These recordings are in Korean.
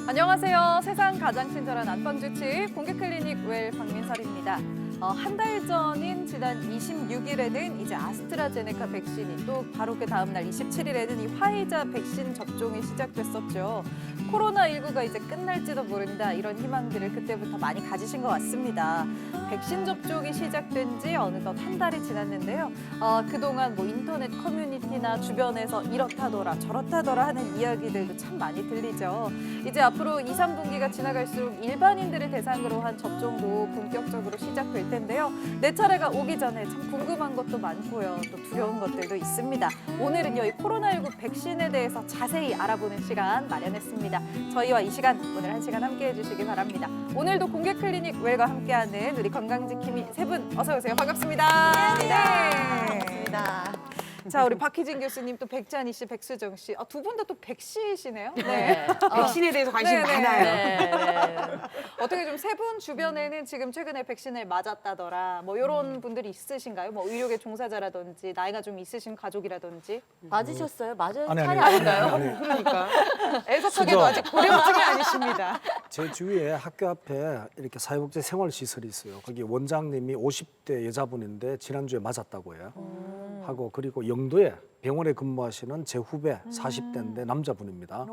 안녕하세요. 세상 가장 친절한 안방주치 공개클리닉 웰 박민설입니다. 한 달 전인 지난 26일에는 이제 아스트라제네카 백신이 또 바로 그 다음 날 27일에는 이 화이자 백신 접종이 시작됐었죠. 코로나19가 이제 끝날지도 모른다 이런 희망들을 그때부터 많이 가지신 것 같습니다. 백신 접종이 시작된 지 어느덧 한 달이 지났는데요. 그동안 뭐 인터넷 커뮤니티나 주변에서 이렇다더라 저렇다더라 하는 이야기들도 참 많이 들리죠. 이제 앞으로 2, 3분기가 지나갈수록 일반인들을 대상으로 한 접종도 본격적으로 시작될 텐데요. 내 차례가 오기 전에 참 궁금한 것도 많고요. 또 두려운 것들도 있습니다. 오늘은요, 이 코로나19 백신에 대해서 자세히 알아보는 시간 마련했습니다. 저희와 이 시간, 오늘 1시간 함께해 주시기 바랍니다. 오늘도 공개클리닉 웰과 함께하는 우리 건강지킴이 세 분 어서 오세요. 반갑습니다. 네. 반갑습니다. 자, 우리 박희진 교수님, 또 백찬희 씨, 백수정 씨. 두 분 다 또 백씨시네요. 네. 백신에 대해서 관심이 네네. 많아요. 네. 어떻게 좀 세 분 주변에는 지금 최근에 백신을 맞았다더라, 뭐 이런 분들이 있으신가요? 뭐 의료계 종사자라든지 나이가 좀 있으신 가족이라든지. 맞으셨어요? 맞을 아니, 차례 아니, 아닌가요? 아니. 그러니까. 애석하게도 아직 고령층이 아니십니다. 제 주위에 학교 앞에 이렇게 사회복지 생활시설이 있어요. 거기 원장님이 50대 여자분인데 지난주에 맞았다고 해요. 하고 그리고 영도에 병원에 근무하시는 제 후배 40대인데 남자분입니다.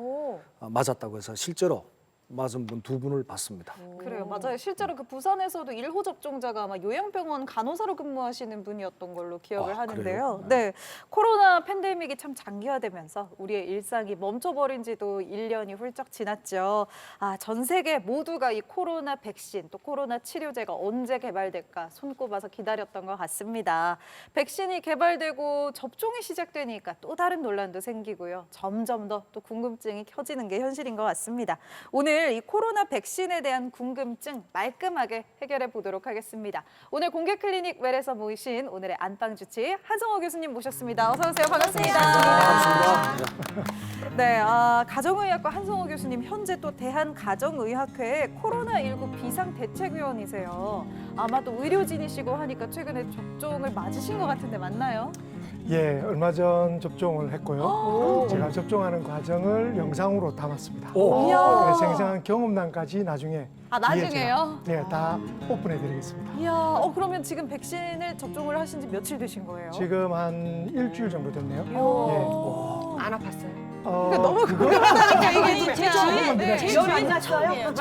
맞았다고 해서 실제로 맞은 분 2분을 봤습니다. 그래요, 맞아요. 실제로 그 부산에서도 1호 접종자가 아마 요양병원 간호사로 근무하시는 분이었던 걸로 기억을 하는데요. 그래요? 네, 코로나 팬데믹이 참 장기화되면서 우리의 일상이 멈춰버린 지도 1년이 훌쩍 지났죠. 전 세계 모두가 이 코로나 백신, 또 코로나 치료제가 언제 개발될까 손꼽아서 기다렸던 것 같습니다. 백신이 개발되고 접종이 시작되니까 또 다른 논란도 생기고요. 점점 더 또 궁금증이 켜지는 게 현실인 것 같습니다. 오늘 이 코로나 백신에 대한 궁금증 말끔하게 해결해 보도록 하겠습니다. 오늘 공개클리닉 웰에서 모이신 오늘의 안방주치 한성호 교수님 모셨습니다. 어서 오세요. 반갑습니다. 반갑습니다. 네, 가정의학과 한성호 교수님, 현재 또 대한가정의학회의 코로나19 비상대책위원이세요. 아마 또 의료진이시고 하니까 최근에 접종을 맞으신 것 같은데 맞나요? 예, 얼마 전 접종을 했고요. 제가 접종하는 과정을 영상으로 담았습니다. 이야. 네, 생생한 경험담까지 나중에 나중에요? 네, 다 오픈해드리겠습니다. 이야, 그러면 지금 백신을 접종을 하신 지 며칠 되신 거예요? 지금 한 일주일 정도 됐네요. 이야. 안 아팠어요? 그러니까 너무 궁금하다니까 이게 제 주위에 제 주위에 처음이에요.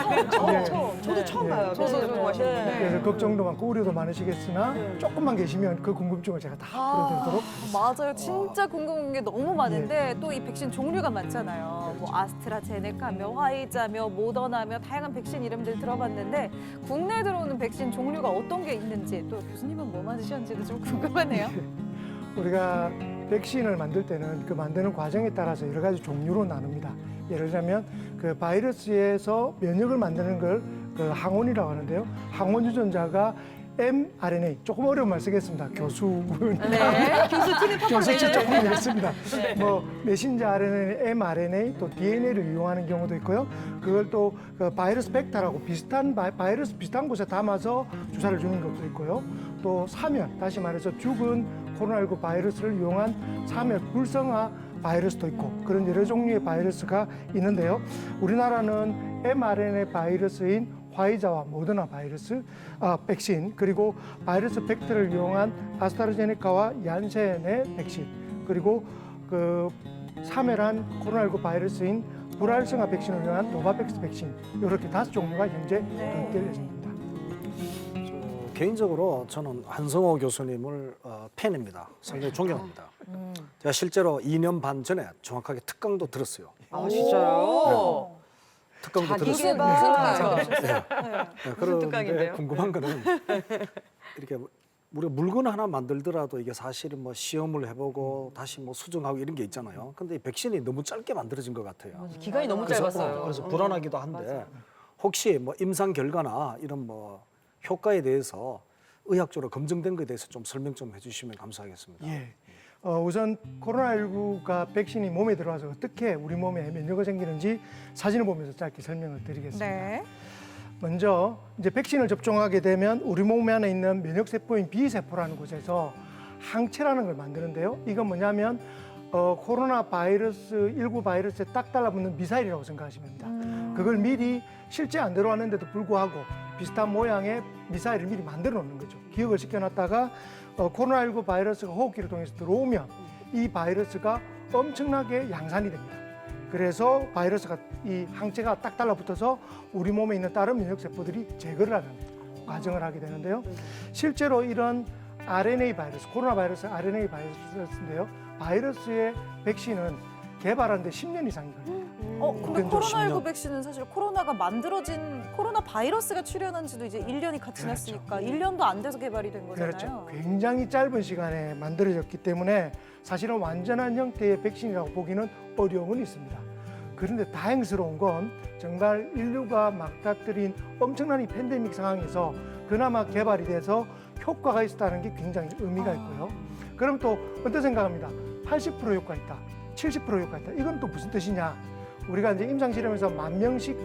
저도 처음 봐요. 저도 좀 접종하시는 분. 네. 그래서 걱정도 많고 우려도 많으시겠으나 조금만 계시면 그 궁금증을 제가 다 풀어드리도록 하겠습니다. 맞아요. 진짜 궁금한 게 너무 많은데 또 이 백신 종류가 많잖아요. 뭐 아스트라제네카며 화이자며 모더나며 다양한 백신 이름들 들어봤는데 국내에 들어오는 백신 종류가 어떤 게 있는지, 또 교수님은 뭐 맞으셨는지도 좀 궁금하네요. 우리가 백신을 만들 때는 그 만드는 과정에 따라서 여러 가지 종류로 나눕니다. 예를 들자면 그 바이러스에서 면역을 만드는 걸 그 항원이라고 하는데요. 항원 유전자가 mRNA, 조금 어려운 말 쓰겠습니다. 교수분. 네. 교수치 조금 어렵습니다. 뭐 메신저 RNA, mRNA, 또 DNA를 이용하는 경우도 있고요. 그걸 또 그 바이러스 벡터라고 비슷한 바이러스 비슷한 곳에 담아서 주사를 주는 것도 있고요. 또 사멸, 다시 말해서 죽은 코로나19 바이러스를 이용한 사멸 불성화 바이러스도 있고 그런 여러 종류의 바이러스가 있는데요. 우리나라는 mRNA 바이러스인 화이자와 모더나 바이러스 백신, 그리고 바이러스 벡터를 이용한 아스트라제네카와 얀센의 백신, 그리고 그 사멸한 코로나19 바이러스인 불활성화 백신을 이용한 노바백스 백신, 이렇게 5종류가 현재 도입될 예정입니다. 개인적으로 저는 한성호 교수님을 팬입니다. 상당히 존경합니다. 제가 실제로 2년 반 전에 정확하게 특강도 들었어요. 아 진짜요? 특강도 자기 들었어요. 개발. 그런데 특강인데요? 궁금한 거는 이렇게 우리가 물건 하나 만들더라도 이게 사실은 뭐 시험을 해보고 다시 뭐 수정하고 이런 게 있잖아요. 근데 이 백신이 너무 짧게 만들어진 것 같아요. 기간이 너무 그래서, 짧았어요. 그래서 불안하기도 한데 혹시 뭐 임상 결과나 이런 뭐 효과에 대해서 의학적으로 검증된 것에 대해서 좀 설명 좀 해주시면 감사하겠습니다. 예. 우선 코로나19가 백신이 몸에 들어와서 어떻게 우리 몸에 면역이 생기는지 사진을 보면서 짧게 설명을 드리겠습니다. 네. 먼저 이제 백신을 접종하게 되면 우리 몸 안에 있는 면역 세포인 B세포라는 곳에서 항체라는 걸 만드는데요. 이건 뭐냐면 코로나 바이러스 19 바이러스에 딱 달라붙는 미사일이라고 생각하시면 됩니다. 그걸 미리 실제 안 들어왔는데도 불구하고 비슷한 모양의 미사일을 미리 만들어 놓는 거죠. 기억을 시켜놨다가 코로나19 바이러스가 호흡기를 통해서 들어오면 이 바이러스가 엄청나게 양산이 됩니다. 그래서 바이러스가 이 항체가 딱 달라붙어서 우리 몸에 있는 다른 면역 세포들이 제거를 하는 과정을 하게 되는데요. 실제로 이런 RNA 바이러스, 코로나 바이러스 RNA 바이러스인데요. 바이러스의 백신은 개발하는데 10년 이상이 걸려요. 근데 근접 코로나19 10년. 백신은 사실 코로나가 만들어진 코로나 바이러스가 출현한 지도 이제 1년이 가 지났으니까 1년도 안 돼서 개발이 된 거잖아요. 그렇죠. 굉장히 짧은 시간에 만들어졌기 때문에 사실은 완전한 형태의 백신이라고 보기는 어려움은 있습니다. 그런데 다행스러운 건 정말 인류가 막닥뜨린 엄청난 이 팬데믹 상황에서 그나마 개발이 돼서 효과가 있었다는 게 굉장히 의미가 있고요. 그럼 또 어떤 생각합니다. 80% 효과 있다, 70% 효과 있다. 이건 또 무슨 뜻이냐? 우리가 이제 임상실험에서 만 명씩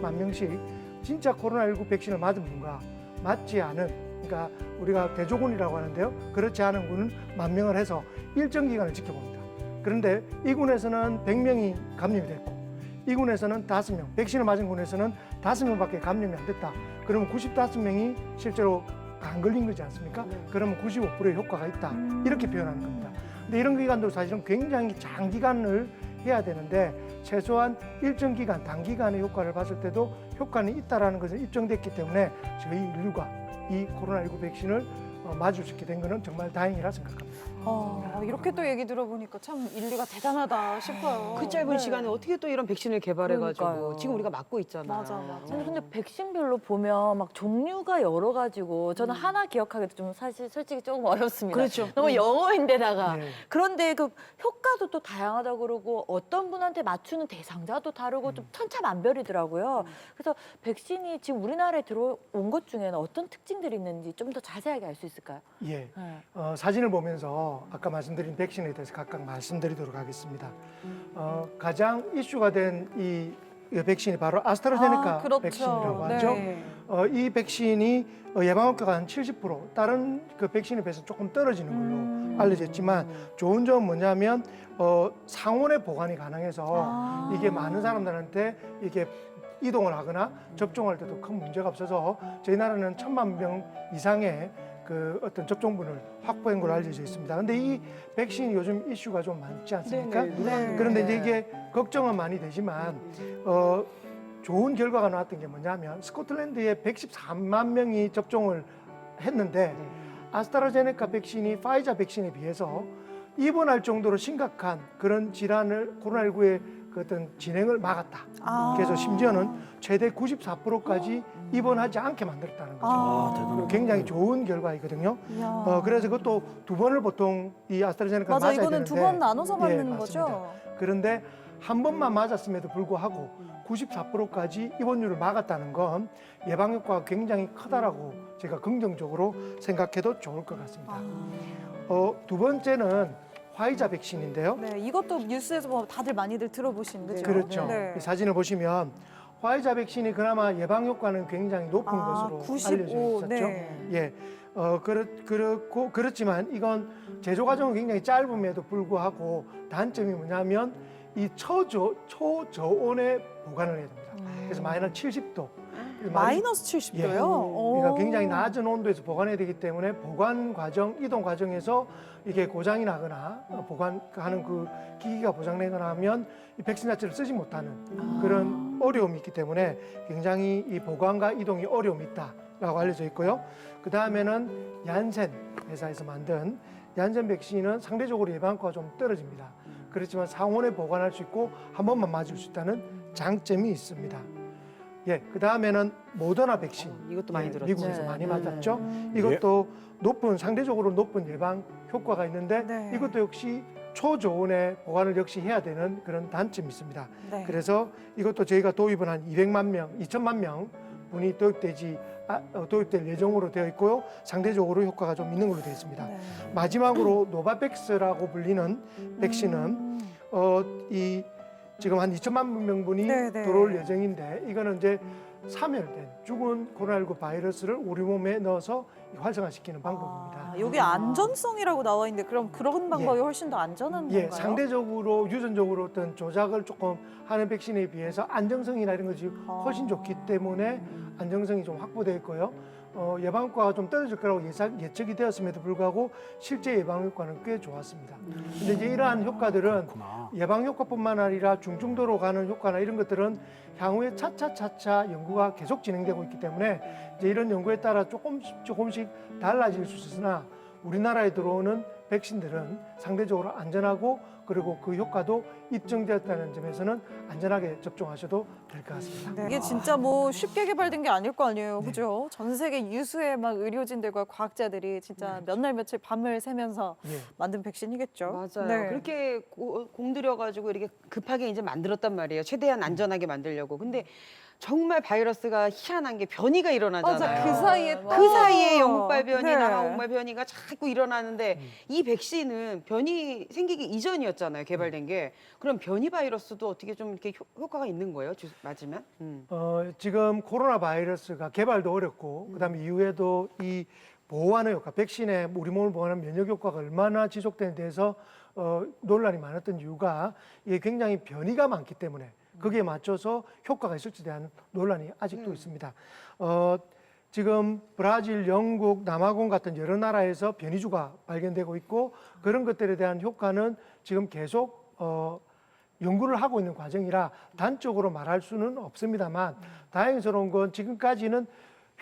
진짜 코로나19 백신을 맞은 분과 맞지 않은, 그러니까 우리가 대조군이라고 하는데요. 그렇지 않은 군은 10,000명을 해서 일정 기간을 지켜봅니다. 그런데 이 군에서는 100명이 감염이 됐고 이 군에서는 5명, 백신을 맞은 군에서는 5명밖에 감염이 안 됐다. 그러면 95명이 실제로 안 걸린 거지 않습니까? 그러면 95%의 효과가 있다. 이렇게 표현하는 겁니다. 근데 이런 기간도 사실은 굉장히 장기간을 해야 되는데 최소한 일정 기간, 단기간의 효과를 봤을 때도 효과는 있다라는 것을 입증됐기 때문에 저희 인류가 이 코로나19 백신을 맞을 수 있게 된 것은 정말 다행이라 생각합니다. 이렇게 또 얘기 들어보니까 참 인류가 대단하다 싶어요. 그 짧은 네. 시간에 어떻게 또 이런 백신을 개발해가지고 그러니까요. 지금 우리가 맞고 있잖아요. 맞아. 아니, 근데 백신별로 보면 막 종류가 여러 가지고 저는 하나 기억하기도 좀 사실 솔직히 조금 어렵습니다. 그렇죠. 너무 영어인데다가 네. 그런데 그 효과도 또 다양하다고 그러고 어떤 분한테 맞추는 대상자도 다르고 좀 천차만별이더라고요. 그래서 백신이 지금 우리나라에 들어온 것 중에는 어떤 특징들이 있는지 좀 더 자세하게 알 수 있을까요? 예. 네. 사진을 보면서 아까 말씀드린 백신에 대해서 각각 말씀드리도록 하겠습니다. 가장 이슈가 된 이 백신이 바로 아스트라제네카 그렇죠. 백신이라고 하죠. 네. 이 백신이 예방 효과가 한 70%, 다른 그 백신에 비해서 조금 떨어지는 걸로 알려졌지만 좋은 점은 뭐냐면 상온에 보관이 가능해서 이게 많은 사람들한테 이게 이동을 하거나 접종할 때도 큰 문제가 없어서 저희 나라는 1,000만 명 이상의 그 어떤 접종분을 확보한 걸로 알려져 있습니다. 근데 이 백신이 요즘 이슈가 좀 많지 않습니까? 네. 그런데 이제 이게 걱정은 많이 되지만 좋은 결과가 나왔던 게 뭐냐면 스코틀랜드에 114만 명이 접종을 했는데 아스트라제네카 백신이 파이자 백신에 비해서 입원할 정도로 심각한 그런 질환을 코로나19의 그 어떤 진행을 막았다. 그래서 심지어는 최대 94%까지 입원하지 않게 만들었다는 거죠. 대단하다. 굉장히 좋은 결과이거든요. 이야. 그래서 그것도 2번을 보통 이 아스트라제네카 맞아, 맞아야 이거는 되는데 2번 나눠서 맞는 예, 맞습니다. 거죠? 그런데 한 번만 맞았음에도 불구하고 94%까지 입원율을 막았다는 건 예방 효과가 굉장히 크다라고 제가 긍정적으로 생각해도 좋을 것 같습니다. 두 번째는 화이자 백신인데요. 네, 이것도 뉴스에서 보면 다들 많이들 들어보신 거죠? 그렇죠. 네. 이 사진을 보시면 화이자 백신이 그나마 예방 효과는 굉장히 높은 것으로 95, 알려져 있었죠. 네. 예, 그렇지만 이건 제조 과정은 굉장히 짧음에도 불구하고 단점이 뭐냐면 이 초저온에 보관을 해야 됩니다. 그래서 마이너스 70도. 마이너스 70도요? 예, 그러니까 굉장히 낮은 온도에서 보관해야 되기 때문에 보관 과정, 이동 과정에서 이게 고장이 나거나 보관하는 그 기기가 고장내거나 하면 이 백신 자체를 쓰지 못하는 그런 어려움이 있기 때문에 굉장히 이 보관과 이동이 어려움이 있다라고 알려져 있고요. 그 다음에는 얀센 회사에서 만든 얀센 백신은 상대적으로 예방 효과가 좀 떨어집니다. 그렇지만 상온에 보관할 수 있고 한 번만 맞을 수 있다는 장점이 있습니다. 예, 그 다음에는 모더나 백신. 이것도 많이 들었죠. 미국에서 네, 많이 네, 맞았죠. 이것도 상대적으로 높은 예방 효과가 있는데 네. 이것도 역시 초저온에 보관을 역시 해야 되는 그런 단점이 있습니다. 네. 그래서 이것도 저희가 도입은 한 200만 명, 2천만 명 분이 도입될 예정으로 되어 있고요. 상대적으로 효과가 좀 있는 걸로 되어 있습니다. 네. 마지막으로 노바백스라고 불리는 백신은 지금 한 2천만 명분이 네, 네. 들어올 예정인데 이거는 이제 사멸된 죽은 코로나19 바이러스를 우리 몸에 넣어서 활성화시키는 방법입니다. 여기 안전성이라고 나와 있는데 그럼 그런 방법이 훨씬 더 안전한 예, 건가요? 상대적으로 유전적으로 어떤 조작을 조금 하는 백신에 비해서 안정성이나 이런 것이 훨씬 좋기 때문에 안정성이 좀 확보되어 있고요. 예방 효과가 좀 떨어질 거라고 예측이 되었음에도 불구하고 실제 예방 효과는 꽤 좋았습니다. 근데 이제 이러한 효과들은 그렇구나. 예방 효과뿐만 아니라 중증도로 가는 효과나 이런 것들은 향후에 차차 연구가 계속 진행되고 있기 때문에 이제 이런 연구에 따라 조금씩 달라질 수 있으나 우리나라에 들어오는 백신들은 상대적으로 안전하고 그리고 그 효과도 입증되었다는 점에서는 안전하게 접종하셔도 될 것 같습니다. 네. 이게 진짜 뭐 쉽게 개발된 게 아닐 거 아니에요, 그죠? 전 세계 유수의 막 의료진들과 과학자들이 진짜 몇 날 며칠 밤을 새면서 예. 만든 백신이겠죠. 맞아요. 네. 그렇게 공들여가지고 이렇게 급하게 이제 만들었단 말이에요. 최대한 안전하게 만들려고. 근데 정말 바이러스가 희한한 게 변이가 일어나잖아요. 맞아, 그 사이에 그 사이에 영국발 변이나 네. 한국발 변이가 자꾸 일어나는데 이 백신은 변이 생기기 이전이었잖아요. 개발된 게. 그럼 변이 바이러스도 어떻게 좀 이렇게 효과가 있는 거예요? 맞으면? 지금 코로나 바이러스가 개발도 어렵고 그다음에 이후에도 이 보호하는 효과, 백신의 우리 몸을 보호하는 면역 효과가 얼마나 지속되는 데서 논란이 많았던 이유가 이게 굉장히 변이가 많기 때문에 거기에 맞춰서 효과가 있을지에 대한 논란이 아직도 있습니다. 지금 브라질, 영국, 남아공 같은 여러 나라에서 변이주가 발견되고 있고 그런 것들에 대한 효과는 지금 계속 연구를 하고 있는 과정이라 단적으로 말할 수는 없습니다만 다행스러운 건 지금까지는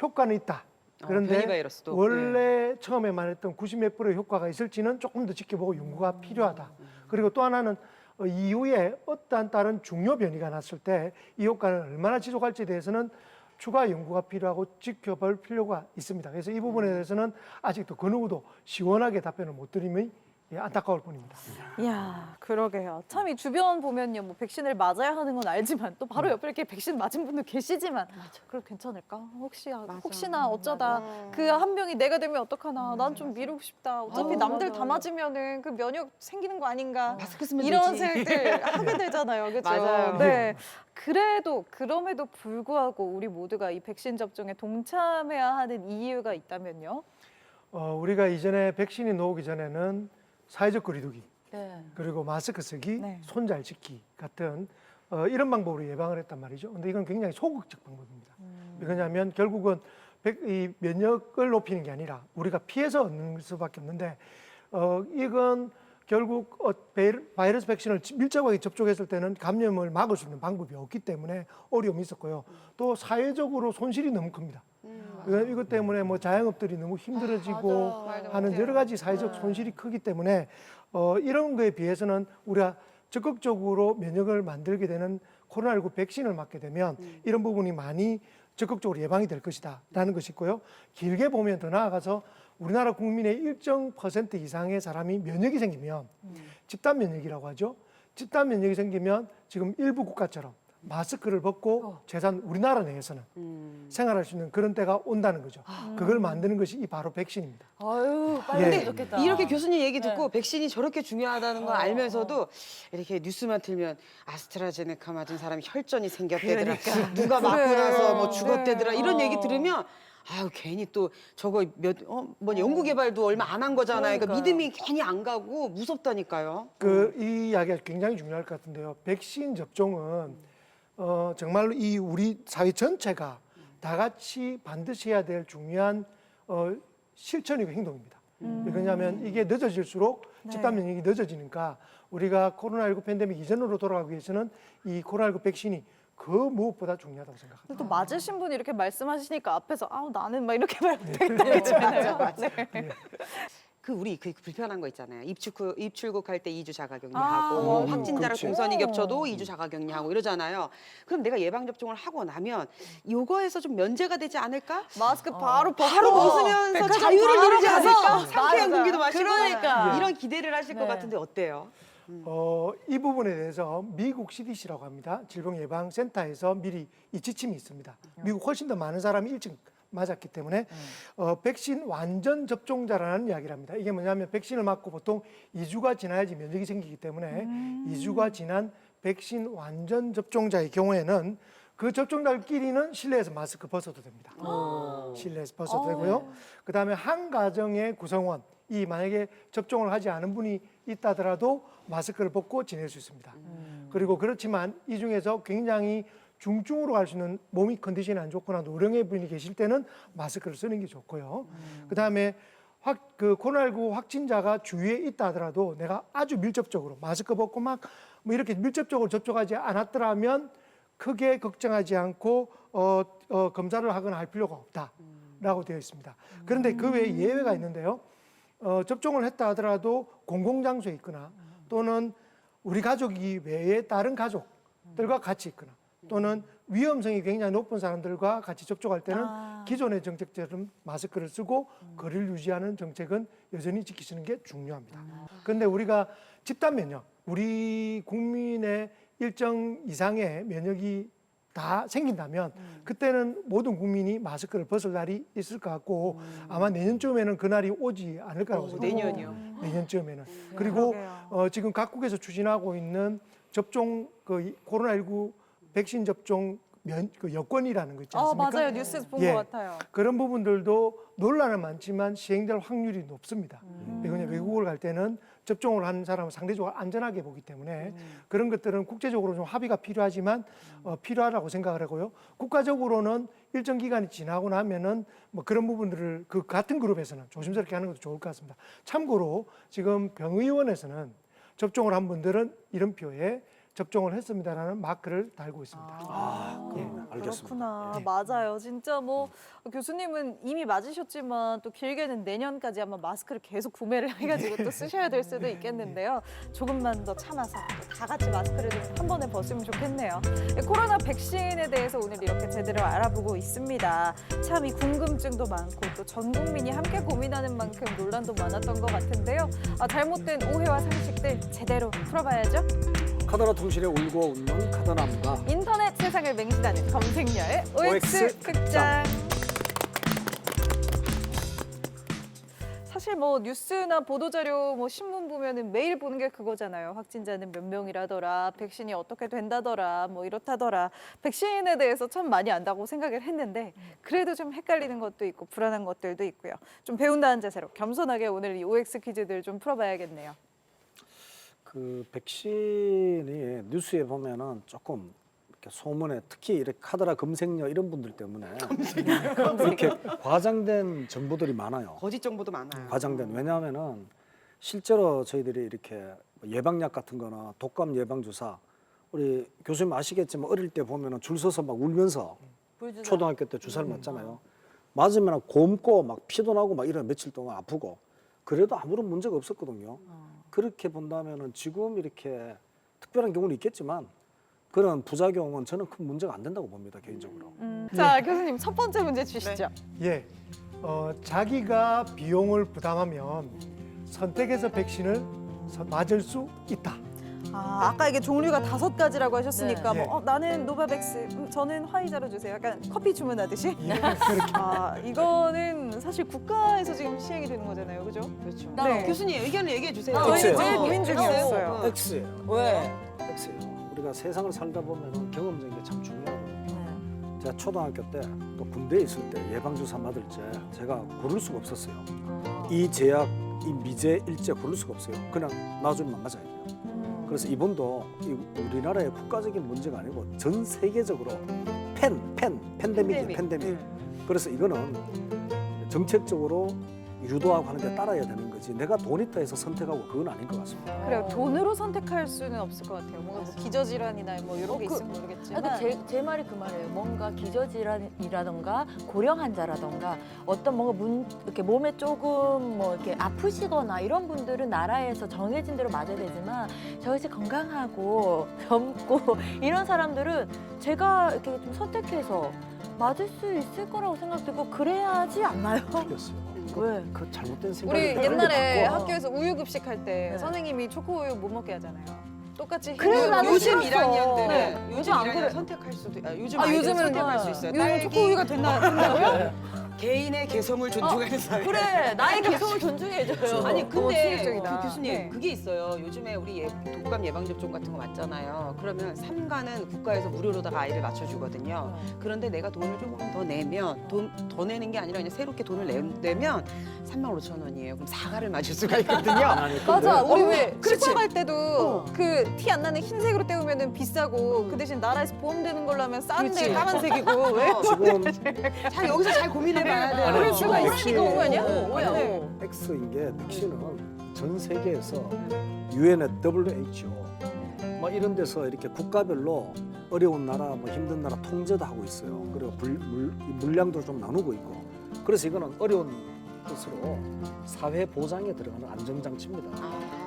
효과는 있다. 그런데 변이 바이러스도. 원래 처음에 말했던 90몇 %의 효과가 있을지는 조금 더 지켜보고 연구가 필요하다. 그리고 또 하나는 이후에 어떠한 다른 중요 변이가 났을 때 이 효과는 얼마나 지속할지에 대해서는 추가 연구가 필요하고 지켜볼 필요가 있습니다. 그래서 이 부분에 대해서는 아직도 그 누구도 시원하게 답변을 못 드림이 안타까울 뿐입니다. 이야, 그러게요. 참 이 주변 보면요, 뭐 백신을 맞아야 하는 건 알지만 또 바로 옆에 이렇게 백신 맞은 분도 계시지만, 그럼 괜찮을까? 혹시나 어쩌다 그 한 병이 내가 되면 어떡하나? 난 좀 미루고 싶다. 어차피 남들 다 맞으면은 그 면역 생기는 거 아닌가? 마스크 쓰면 이런 되지. 생각들 하게 되잖아요, 그렇죠? 맞아요. 네. 그럼에도 불구하고 우리 모두가 이 백신 접종에 동참해야 하는 이유가 있다면요? 우리가 이전에 백신이 나오기 전에는 사회적 거리두기 네. 그리고 마스크 쓰기, 네. 손 잘 씻기 같은 이런 방법으로 예방을 했단 말이죠. 근데 이건 굉장히 소극적 방법입니다. 왜냐하면 결국은 이 면역을 높이는 게 아니라 우리가 피해서 얻는 수밖에 없는데 이건 결국 바이러스 백신을 밀접하게 접촉했을 때는 감염을 막을 수 있는 방법이 없기 때문에 어려움이 있었고요. 또 사회적으로 손실이 너무 큽니다. 이것 때문에 뭐 자영업들이 너무 힘들어지고 하는 여러 가지 사회적 손실이 크기 때문에 이런 거에 비해서는 우리가 적극적으로 면역을 만들게 되는 코로나19 백신을 맞게 되면 이런 부분이 많이 적극적으로 예방이 될 것이다 라는 것이 있고요. 길게 보면 더 나아가서 우리나라 국민의 일정 % 이상의 사람이 면역이 생기면 집단 면역이라고 하죠. 집단 면역이 생기면 지금 일부 국가처럼 마스크를 벗고 재산 우리나라 내에서는 생활할 수 있는 그런 때가 온다는 거죠. 그걸 만드는 것이 바로 백신입니다. 아유, 빨리 예. 좋겠다. 이렇게 교수님 얘기 듣고 백신이 저렇게 중요하다는 걸 알면서도 이렇게 뉴스만 틀면 아스트라제네카 맞은 사람이 혈전이 생겼대더라. 누가 맞고 그래. 나서 뭐 죽었대더라. 네. 이런 얘기 들으면 아유 괜히 또 저거 뭐 연구 개발도 얼마 안 한 거잖아요. 그러니까 그러니까요. 믿음이 괜히 안 가고 무섭다니까요. 이 이야기가 굉장히 중요할 것 같은데요. 백신 접종은 정말로 이 우리 사회 전체가 다 같이 반드시 해야 될 중요한 실천이고 행동입니다. 왜냐하면 이게 늦어질수록 집단 면역이 늦어지니까 우리가 코로나19 팬데믹 이전으로 돌아가기 위해서는 이 코로나19 백신이 그 무엇보다 중요하다고 생각합니다. 또 맞으신 분이 이렇게 말씀하시니까 앞에서 나는 막 이렇게 말 못하겠다 그러잖아요. 네. 우리 불편한 거 있잖아요. 입출국할 때 2주 자가격리하고 확진자랑 그렇지. 동선이 겹쳐도 2주 자가격리하고 이러잖아요. 그럼 내가 예방 접종을 하고 나면 이거에서 좀 면제가 되지 않을까? 마스크 바로 벗고 바로 벗으면서 백화점 자유를 바로 누리지 가서. 않을까? 상쾌한 맞아. 공기도 마시고 그러니까. 이런 기대를 하실 것 네. 같은데 어때요? 이 부분에 대해서 미국 CDC라고 합니다. 질병예방센터에서 미리 이 지침이 있습니다. 미국 훨씬 더 많은 사람이 일찍 맞았기 때문에 백신 완전 접종자라는 이야기를 합니다. 이게 뭐냐면 백신을 맞고 보통 2주가 지나야지 면역이 생기기 때문에 2주가 지난 백신 완전 접종자의 경우에는 그 접종자들끼리는 실내에서 마스크 벗어도 됩니다. 실내에서 벗어도 되고요. 그다음에 한 가정의 구성원 이 만약에 접종을 하지 않은 분이 있다더라도 마스크를 벗고 지낼 수 있습니다. 그리고 그렇지만 이 중에서 굉장히 중증으로 갈 수 있는 몸이 컨디션이 안 좋거나 노령의 분이 계실 때는 마스크를 쓰는 게 좋고요. 그다음에 그 코로나19 확진자가 주위에 있다 하더라도 내가 아주 밀접적으로 마스크 벗고 막 뭐 이렇게 밀접적으로 접촉하지 않았더라면 크게 걱정하지 않고 검사를 하거나 할 필요가 없다라고 되어 있습니다. 그런데 그 외에 예외가 있는데요. 접종을 했다 하더라도 공공장소에 있거나 또는 우리 가족이 외에 다른 가족들과 같이 있거나 또는 위험성이 굉장히 높은 사람들과 같이 접촉할 때는 기존의 정책처럼 마스크를 쓰고 거리를 유지하는 정책은 여전히 지키시는 게 중요합니다. 그런데 우리가 집단 면역, 우리 국민의 일정 이상의 면역이 다 생긴다면 그때는 모든 국민이 마스크를 벗을 날이 있을 것 같고 아마 내년쯤에는 그날이 오지 않을 거라고 생각합니다. 내년이요. 내년쯤에는. 그리고 지금 각국에서 추진하고 있는 접종 그 코로나19 백신 접종 그 여권이라는 거 있지 않습니까? 맞아요. 뉴스에서 본 예. 것 같아요. 그런 부분들도 논란은 많지만 시행될 확률이 높습니다. 왜냐하면 외국을 갈 때는 접종을 한 사람은 상대적으로 안전하게 보기 때문에 그런 것들은 국제적으로 좀 합의가 필요하지만 필요하다고 생각을 하고요. 국가적으로는 일정 기간이 지나고 나면은 뭐 그런 부분들을 그 같은 그룹에서는 조심스럽게 하는 것도 좋을 것 같습니다. 참고로 지금 병의원에서는 접종을 한 분들은 이름표에 접종을 했습니다라는 마크를 달고 있습니다. 알겠습니다. 그렇구나. 네. 맞아요. 진짜 뭐 교수님은 이미 맞으셨지만 또 길게는 내년까지 아마 마스크를 계속 구매를 해가지고 또 쓰셔야 될 수도 있겠는데요. 조금만 더 참아서 또 다 같이 마스크를 좀 한 번에 벗으면 좋겠네요. 코로나 백신에 대해서 오늘 이렇게 제대로 알아보고 있습니다. 참 이 궁금증도 많고 또 전 국민이 함께 고민하는 만큼 논란도 많았던 것 같은데요. 잘못된 오해와 상식들 제대로 풀어봐야죠. 카더라 통신에 울고 웃는 카더남과 인터넷 세상을 맹신하는 검색녀의 OX 극장. 사실 뭐 뉴스나 보도자료, 뭐 신문 보면은 매일 보는 게 그거잖아요. 확진자는 몇 명이라더라, 백신이 어떻게 된다더라, 뭐 이렇다더라. 백신에 대해서 참 많이 안다고 생각을 했는데 그래도 좀 헷갈리는 것도 있고 불안한 것들도 있고요. 좀 배운다는 자세로 겸손하게 오늘 이 OX 퀴즈들 좀 풀어봐야겠네요. 그 백신이 뉴스에 보면은 조금 이렇게 소문에 특히 이렇게 카더라 검색녀 이런 분들 때문에 이렇게 과장된 정보들이 많아요. 거짓 정보도 많아요. 과장된. 왜냐하면은 실제로 저희들이 이렇게 예방약 같은 거나 독감 예방 주사 우리 교수님 아시겠지만 어릴 때 보면은 줄 서서 막 울면서 초등학교 때 주사를 맞잖아요. 맞으면 곰고 막 피도 나고 막 이런 며칠 동안 아프고 그래도 아무런 문제가 없었거든요. 그렇게 본다면은 지금 이렇게 특별한 경우는 있겠지만 그런 부작용은 저는 큰 문제가 안 된다고 봅니다, 개인적으로. 자, 교수님 첫 번째 문제 주시죠. 예, 자기가 비용을 부담하면 선택해서 백신을 맞을 수 있다. 아까 이게 종류가 5가지라고 하셨으니까 네. 뭐 나는 노바백스, 저는 화이자로 주세요. 약간 커피 주문하듯이. 예, 그렇게. 이거는 사실 국가에서 지금 시행이 되는 거잖아요, 그죠? 그렇죠. 네. 교수님 의견을 얘기해 주세요. X예요. 제일 고민 중이었어요. X예요. 왜? X예요. 우리가 세상을 살다 보면은 경험적인 게 참 중요하고요. 제가 초등학교 때 또 군대에 있을 때 예방주사 맞을 때 제가 고를 수가 없었어요. 이 제약, 이 미제, 일제 고를 수가 없어요. 그냥 놔주면 맞아야 돼요. 그래서 이번도 우리나라의 국가적인 문제가 아니고 전 세계적으로 팬데믹이에요. 그래서 이거는 정책적으로 유도하고 하는데 따라야 되는 거지. 내가 돈 있다 해서 선택하고 그건 아닌 것 같습니다. 그래요. 돈으로 선택할 수는 없을 것 같아요. 뭔가 뭐 기저질환이나 뭐 이런 게 있으면 모르겠지만. 제 말이 그 말이에요. 뭔가 기저질환이라던가 고령 환자라던가 어떤 뭔가 이렇게 몸에 조금 뭐 이렇게 아프시거나 이런 분들은 나라에서 정해진 대로 맞아야 되지만 저같이 건강하고 젊고 이런 사람들은 제가 이렇게 좀 선택해서 맞을 수 있을 거라고 생각되고 그래야지 않나요? 틀렸어요. 왜? 그 잘못된 생각이 우리 있는 옛날에 거. 학교에서 우유 급식할 때 네. 선생님이 초코우유 못 먹게 하잖아요. 똑같이 그래서 나는 요즘 싫었어. 1학년들은 네. 요즘 안 1학년 그래. 선택할 수도 요즘 아, 아이들은 요즘은 선택할 수 있어요. 요즘 초코우유가 된다고요? 개인의 개성을 존중하는 사회. 그래 나의 개성을 존중해줘요. 아니 근데 치명적이다. 그 교수님 네. 그게 있어요. 요즘에 우리 독감 예방 접종 같은 거 맞잖아요. 그러면 3가는 국가에서 무료로다가 아이를 맞춰주거든요. 그런데 내가 돈을 조금 더 내면 돈 더 내는 게 아니라 그냥 새롭게 돈을 내면 35,000원이에요. 그럼 4가를 맞을 수가 있거든요. 맞아. 우리 어, 왜 그렇지. 치과 갈 때도 그 티 안 나는 흰색으로 때우면은 비싸고 그 대신 나라에서 보험되는 걸로 하면 싼데 그렇지. 까만색이고 왜? 지금 잘 여기서 잘 고민해봐야 돼요. 아니, 그럴 수가 지금 있으니까 온 거 아니야? 뭐야? 네. X인 게 백신은 전 세계에서 유엔의 WHO 뭐 이런 데서 이렇게 국가별로 어려운 나라, 뭐 힘든 나라 통제도 하고 있어요. 그리고 물량도 좀 나누고 있고. 그래서 이거는 어려운 것으로 사회 보장에 들어가는 안전장치입니다.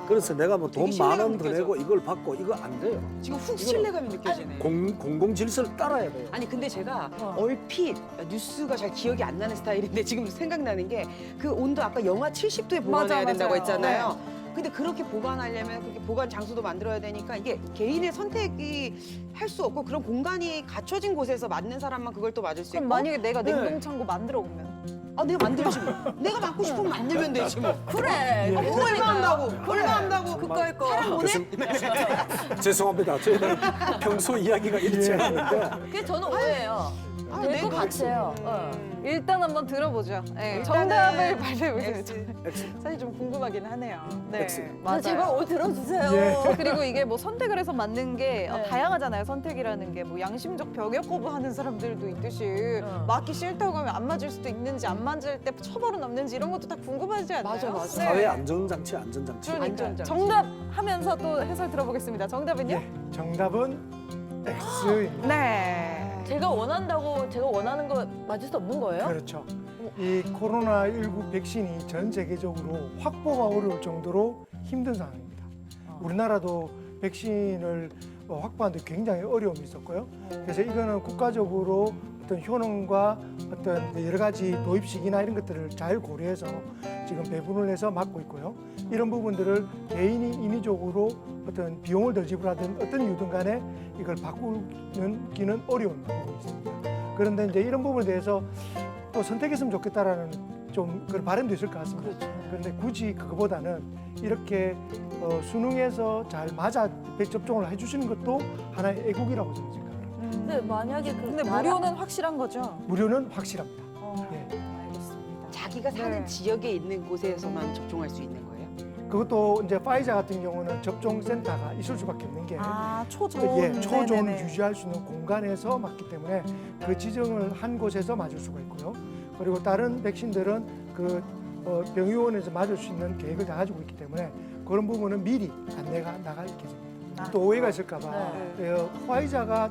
그래서 내가 뭐 돈 되게 10,000원 신뢰감 더 느껴져. 내고 이걸 받고 이거 안 돼요. 지금 훅 신뢰감이 느껴지네. 공공 질서를 따라야 돼요. 아니 근데 제가 얼핏 뉴스가 잘 기억이 안 나는 스타일인데 지금 생각나는 게 그 온도 아까 영하 70도에 보관해야 맞아, 된다고 맞아요. 했잖아요. 근데 그렇게 보관하려면 그렇게 보관 장소도 만들어야 되니까 이게 개인의 선택이 할 수 없고 그런 공간이 갖춰진 곳에서 맞는 사람만 그걸 또 맞을 수 그럼 있고 만약에 내가 네. 냉동창고 만들어 오면 아 내가 만들지 뭐. 내가 맡고 싶으면 만들면 되지 뭐. 그래. 얼마 한다고 얼마 한다고 그거일 거. 교수님, 죄송합니다. 저희는 평소 이야기가 이렇지 않은데 그게 저는 오해예요. 아, 될 내 것 거 같아요. 일단 한번 들어보죠. 네, 일단은 정답을 발표해 보세요. X. 사실 좀 궁금하긴 하네요. 네, X. 맞아요. 제발 오 들어주세요. 예. 그리고 이게 뭐 선택을 해서 맞는 게 네. 다양하잖아요. 선택이라는 게 뭐 양심적 병역 거부하는 사람들도 있듯이 맞기 싫다고 하면 안 맞을 수도 있는지 안 맞을 때 처벌은 없는지 이런 것도 다 궁금하지 않나요? 맞아, 맞아. 네. 사회 안전장치, 안전장치. 그러니까 안전장치. 정답 하면서 또 해설 들어보겠습니다. 정답은요? 예, 정답은 X입니다. 네. 제가 원하는 거 맞을 수 없는 거예요? 그렇죠. 이 코로나19 백신이 전 세계적으로 확보가 어려울 정도로 힘든 상황입니다. 우리나라도 백신을 확보하는데 굉장히 어려움이 있었고요. 그래서 이거는 국가적으로 어떤 효능과 어떤 여러 가지 도입 시기나 이런 것들을 잘 고려해서 지금 배분을 해서 맡고 있고요. 이런 부분들을 개인이 인위적으로 어떤 비용을 더 지불하든 어떤 이유든 간에 이걸 바꾸기는 어려운 부분이 있습니다. 그런데 이제 이런 부분에 대해서 또 선택했으면 좋겠다라는 좀 그런 바람도 있을 것 같습니다. 그런데 굳이 그거보다는 이렇게 수능에서 잘 맞아 접종을 해주시는 것도 하나의 애국이라고 저는 생각을 합니다. 근데 만약에 근데 무료는 확실한 거죠? 무료는 확실합니다. 예. 알겠습니다. 자기가 사는 네. 지역에 있는 곳에서만 접종할 수 있는 거예요? 그것도 이제 파이자 같은 경우는 접종센터가 있을 수밖에 없는 게 초존. 예, 초존을 네네네. 유지할 수 있는 공간에서 맞기 때문에 그 지정을 한 곳에서 맞을 수가 있고요. 그리고 다른 백신들은 그 병의원에서 맞을 수 있는 계획을 다 가지고 있기 때문에 그런 부분은 미리 안내가 나갈 계획입니다. 또 오해가 있을까 봐 화이자가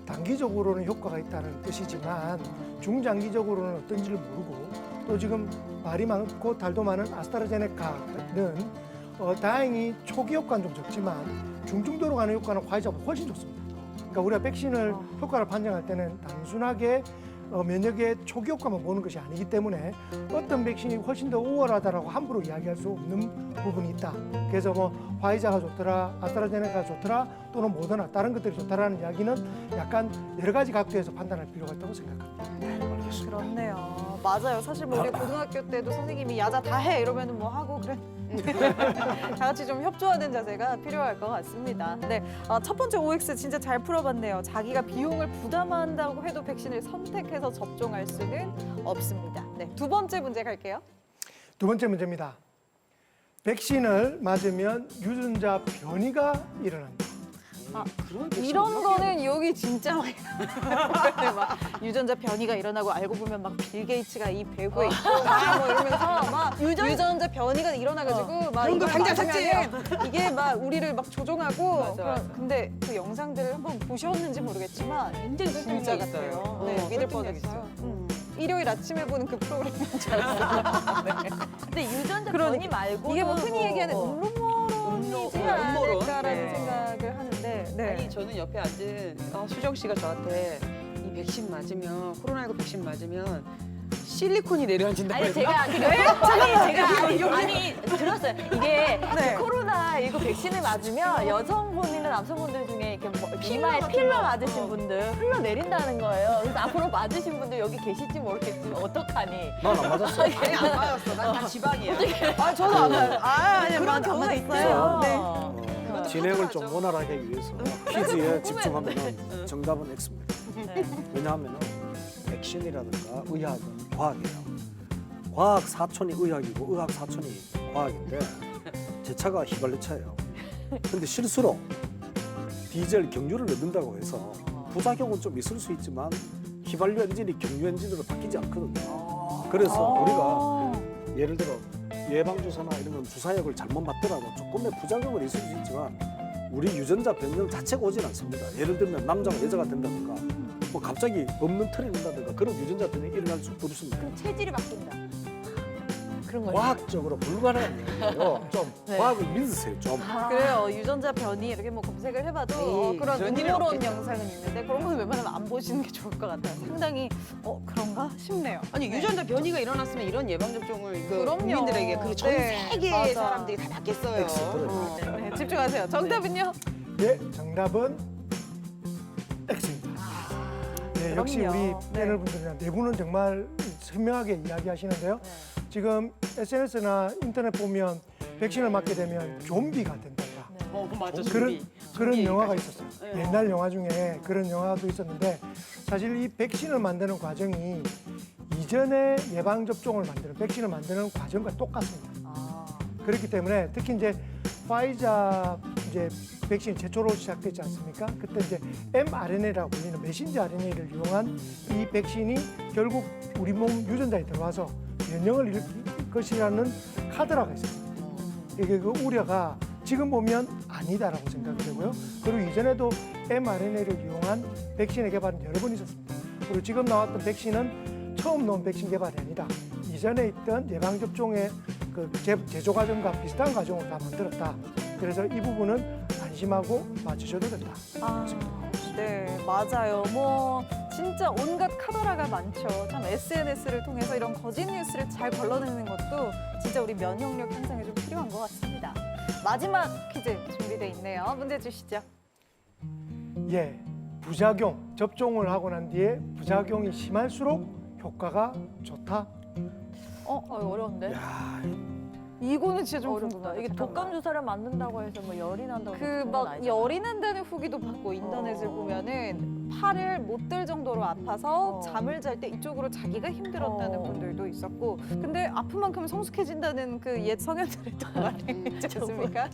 단기적으로는 효과가 있다는 뜻이지만 중장기적으로는 어떤지를 모르고 또 지금 말이 많고 달도 많은 아스트라제네카는 다행히 초기 효과는 좀 적지만 중증도로 가는 효과는 화이자보다 훨씬 좋습니다. 그러니까 우리가 백신을 효과를 판정할 때는 단순하게 면역의 초기 효과만 보는 것이 아니기 때문에 어떤 백신이 훨씬 더 우월하다라고 함부로 이야기할 수 없는 부분이 있다. 그래서 뭐 화이자가 좋더라, 아스트라제네카가 좋더라, 또는 모더나 다른 것들이 좋다라는 이야기는 약간 여러 가지 각도에서 판단할 필요가 있다고 생각합니다. 그렇네요. 맞아요. 사실 뭐 우리 고등학교 때도 선생님이 야자 다 해 이러면은 뭐 하고 그래. 다 같이 좀 협조하는 자세가 필요할 것 같습니다. 네, 첫 번째 OX 진짜 잘 풀어봤네요. 자기가 비용을 부담한다고 해도 백신을 선택해서 접종할 수는 없습니다. 네, 두 번째 문제 갈게요. 두 번째 문제입니다. 백신을 맞으면 유전자 변이가 일어납니다. 이런 거는 여기 진짜 많이 막 유전자 변이가 일어나고 알고 보면 막 빌 게이츠가 이 배구에 있고 막 뭐 이러면서 막 유전자 변이가 일어나가지고 막 그런 거 이걸 당장 맞으면은 이게 막 우리를 막 조종하고 맞아. 근데 그 영상들을 한번 보셨는지 모르겠지만 굉장히 진짜 설득력 있어요. 같아요. 네, 믿을 설득력 뻔했어요. 있어요. 일요일 아침에 보는 그 프로그램인 줄 알았어요. 근데 유전자 그러니까. 변이 말고 이게 뭐 흔히 얘기하는 음모론이지 음모론. 않을까라는 네. 생각을 하는데 네. 아니 저는 옆에 앉은 수정 씨가 저한테 이 백신 맞으면 코로나19 백신 맞으면 실리콘이 내려앉는다고 아니 해서 아니 들었어요. 이게 네. 코로나19 백신을 맞으면 여성분이나 남성분들 중에 이렇게 뭐 이마에 필러 맞으신 분들 흘러내린다는 거예요. 그래서 앞으로 맞으신 분들 여기 계실지 모르겠지만 어떡하니? 난 안 맞았어. 아니 안 맞았어. 난 다 지방이야. 아 저도 안 봐요. 아니 그런 경우가 있어요. 네. 진행을 좀 원활하게 하기 위해서 퀴즈에 집중하면 정답은 X입니다. 네. 왜냐하면 백신이라든가 의학은 과학이에요. 과학 사촌이 의학이고 의학 사촌이 과학인데 제 차가 휘발유차예요. 근데 실수로 디젤 경유를 넣는다고 해서 부작용은 좀 있을 수 있지만 휘발유 엔진이 경유 엔진으로 바뀌지 않거든요. 그래서 우리가 예를 들어 예방주사나 이런 건 주사약을 잘못 맞더라도 조금의 부작용은 있을 수 있지만 우리 유전자 변경 자체가 오진 않습니다. 예를 들면 남자가 여자가 된다든가 뭐 갑자기 없는 털이 난다든가 그런 유전자 변경이 일어날 수 없습니다. 그럼 체질이 바뀐다. 그런 거예요. 과학적으로 불가능한 얘기예요. 좀 네. 과학을 믿으세요. 좀. 그래요. 유전자 변이 이렇게 뭐 검색을 해봐도 에이, 그런 그런 일은 음모론 없겠죠. 영상은 있는데 그런 건 웬만하면 안 보시는 게 좋을 것 같아요. 상당히 그런가 싶네요. 아니 유전자 변이가 일어났으면 이런 예방 접종을 그 그럼요. 국민들에게 그리고 전 네, 세계의 맞아. 사람들이 다 받겠어요. X 어. 네, 집중하세요. 정답은요? 예, 정답은 X입니다. 네, 역시 그럼요. 우리 네. 패널 분들이나 네 분은 정말 선명하게 이야기하시는데요. 지금 SNS나 인터넷 보면 백신을 맞게 되면 좀비가 된다. 맞아. 그런 영화가 있었어요. 네. 옛날 영화 중에 그런 영화도 있었는데 사실 이 백신을 만드는 과정이 이전에 예방 접종을 만드는 백신을 만드는 과정과 똑같습니다. 그렇기 때문에 특히 이제 파이자 이제 백신 최초로 시작됐지 않습니까? 그때 이제 mRNA라고 불리는 메신저 RNA를 이용한 이 백신이 결국 우리 몸 유전자에 들어와서 면역을 일으킬 것이라는 카드라가 있어요. 이게 그 우려가 지금 보면 아니다라고 생각이 되고요. 그리고 이전에도 mRNA를 이용한 백신의 개발은 여러 번 있었습니다. 그리고 지금 나왔던 백신은 처음 나온 백신 개발이 아니다. 이전에 있던 예방접종의 그 제조 과정과 비슷한 과정을 다 만들었다. 그래서 이 부분은 안심하고 맞으셔도 된다. 네, 맞아요. 뭐 진짜 온갖 카더라가 많죠. 참 SNS를 통해서 이런 거짓 뉴스를 잘 걸러내는 것도 진짜 우리 면역력 향상에 좀 필요한 것 같습니다. 마지막 퀴즈 준비돼 있네요. 문제 주시죠. 예, 부작용 접종을 하고 난 뒤에 부작용이 심할수록 효과가 좋다. 어려운데? 야, 이거는 진짜 좀 어렵다. 궁금하다. 이게 잠깐만. 독감 주사를 맞는다고 해서 뭐 열이 난다고 그 그런 건 막 아니잖아요. 열이 난다는 후기도 받고 인터넷을 보면은 팔을 못 들 정도로 아파서 잠을 잘 때 이쪽으로 자기가 힘들었다는 분들도 있었고 근데 아픈 만큼 성숙해진다는 그 옛 성현들의 또 말이 있지 않습니까?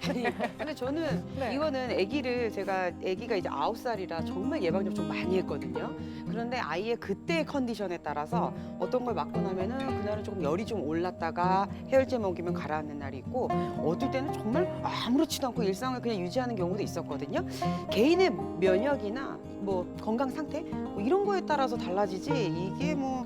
아니, 근데 저는 네. 이거는 제가 아기가 이제 9살이라 정말 예방 접종 많이 했거든요. 그런데 아이의 그때의 컨디션에 따라서 어떤 걸 맞고 나면은 그날은 조금 열이 좀 올랐다가 해열제 먹이면 가라앉는 날이 있고 어떨 때는 정말 아무렇지도 않고 일상을 그냥 유지하는 경우도 있었거든요. 개인의 면역이나 뭐 건강 상태 뭐 이런 거에 따라서 달라지지 이게 뭐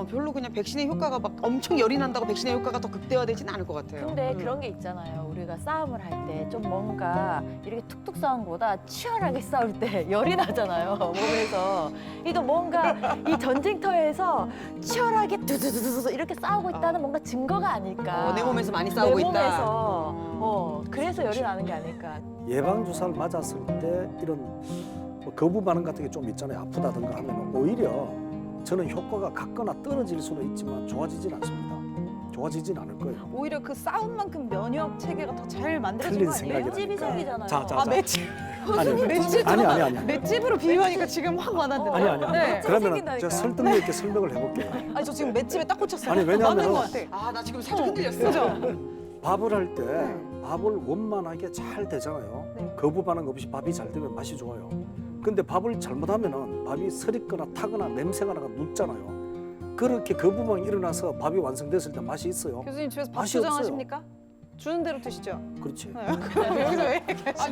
별로 그냥 백신의 효과가 막 엄청 열이 난다고 백신의 효과가 더 극대화되지는 않을 것 같아요. 근데 그런 게 있잖아요. 우리가 싸움을 할 때 좀 뭔가 이렇게 툭툭 싸운 거보다 치열하게 싸울 때 열이 나잖아요. 몸에서. 그러니까 뭔가 이 전쟁터에서 치열하게 두두두두 이렇게 싸우고 있다는 뭔가 증거가 아닐까. 내 몸에서 많이 싸우고 내 있다. 몸에서. 그래서 열이 나는 게 아닐까. 예방 주사를 맞았을 때 이런 뭐 거부 반응 같은 게 좀 있잖아요. 아프다든가 하면 오히려 저는 효과가 같거나 떨어질 수는 있지만 좋아지진 않습니다. 좋아지진 않을 거예요. 오히려 그 싸운 만큼 면역 체계가 더 잘 만들어진 틀린 거 아니에요? 생각이다. 맷집이 생기잖아요. 자. 맷집. 아니. 맷집으로 비유하니까 지금 확 와닿는데. 아니. 네. 그러면 생긴다니까요. 제가 설득력 있게 설명을 해볼게요. 아니 저 지금 맷집에 딱 꽂혔어요. 아니, 왜냐하면- 맞는 것 같아. 아, 나 지금 살짝 흔들렸어. 그죠? 밥을 할 때 밥을 원만하게 잘 되잖아요. 네. 거부 반응 없이 밥이 잘 되면 맛이 좋아요. 근데 밥을 잘못하면은 밥이 서리거나 타거나 냄새가 나가 눕잖아요. 그렇게 거부 반응이 일어나서 밥이 완성됐을 때 맛이 있어요. 교수님 집에서 밥 맛이 없어요. 조장하십니까? 주는 대로 드시죠. 그렇지. 여기서 왜?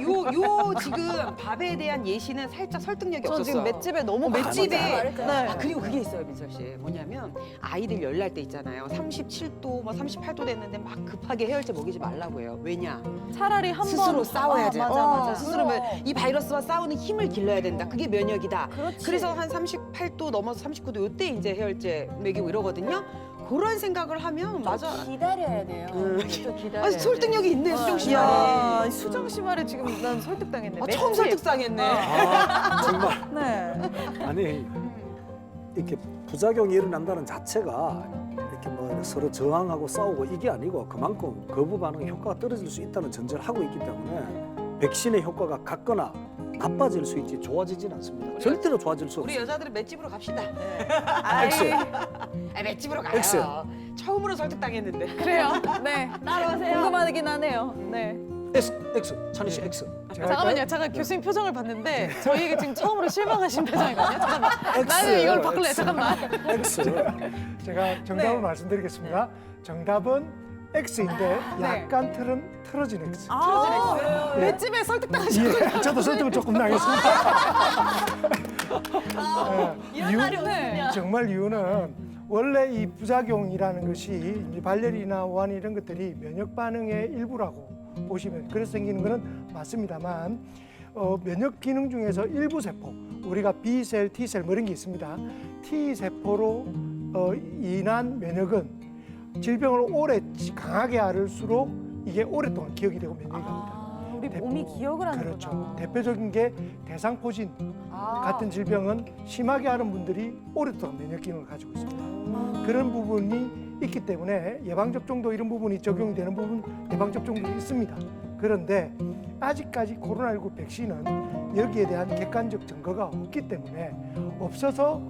요 지금 밥에 대한 예시는 살짝 설득력이 저 없었어요. 지금 맷집에 너무 맷집에 네. 그리고 그게 있어요, 민설 씨. 뭐냐면 아이들 열날 때 있잖아요. 37도, 뭐 38도 됐는데 막 급하게 해열제 먹이지 말라고 해요. 왜냐? 차라리 한 번 스스로 싸워야지. 맞아. 스스로 이 바이러스와 싸우는 힘을 길러야 된다. 그게 면역이다. 그렇지. 그래서 한 38도 넘어서 39도 요때 이제 해열제 먹이고 이러거든요. 그런 생각을 하면 맞아. 기다려야 돼요. 또 기다려야 돼요. 설득력이 있네, 수정 씨 야, 말이. 수정 씨 말에 지금 난 설득당했네. 처음 설득당했네. 정말 네. 아니 이렇게 부작용이 일어난다는 자체가 이렇게 뭐 서로 저항하고 싸우고 이게 아니고 그만큼 거부 반응의 효과가 떨어질 수 있다는 전제를 하고 있기 때문에 백신의 효과가 같거나 나빠질 수 있지 좋아지진 않습니다. 절대로 좋아질 수 우리 없어요. 여자들은 맷집으로 갑시다. X. 맷집으로 가요. X. 처음으로 설득당했는데. 그래요. 네. 따라오세요. 궁금하긴 하네요. 네. X. 찬희 씨 X. 잠깐만요. 잠깐 교수님 표정을 봤는데 저희에게 지금 처음으로 실망하신 표정이거든요. 잠깐만. 나는 이걸 바꿀래. 잠깐만. X. 제가 정답을 네. 말씀드리겠습니다. 정답은 X인데 약간 틀은 틀어진 X. 맷집에 설득당하셨군요. 예, 저도 설득을 조금 당했습니다. 이런 날이 오는군요. 정말 이유는 원래 이 부작용이라는 것이 이제 발열이나 오한 이런 것들이 면역 반응의 일부라고 보시면 그래서 생기는 것은 맞습니다만 면역 기능 중에서 일부 세포 우리가 B셀, T셀 뭐 이런 게 있습니다. T세포로 인한 면역은 질병을 오래 강하게 앓을수록 이게 오랫동안 기억이 되고 면역이 갑니다. 우리 몸이 기억을 하는구나. 그렇죠. 대표적인 게 대상포진 같은 질병은 심하게 앓은 분들이 오랫동안 면역 기능을 가지고 있습니다. 그런 부분이 있기 때문에 예방접종도 이런 부분이 적용이 되는 부분 예방접종도 있습니다. 그런데 아직까지 코로나19 백신은 여기에 대한 객관적 증거가 없기 때문에 없어서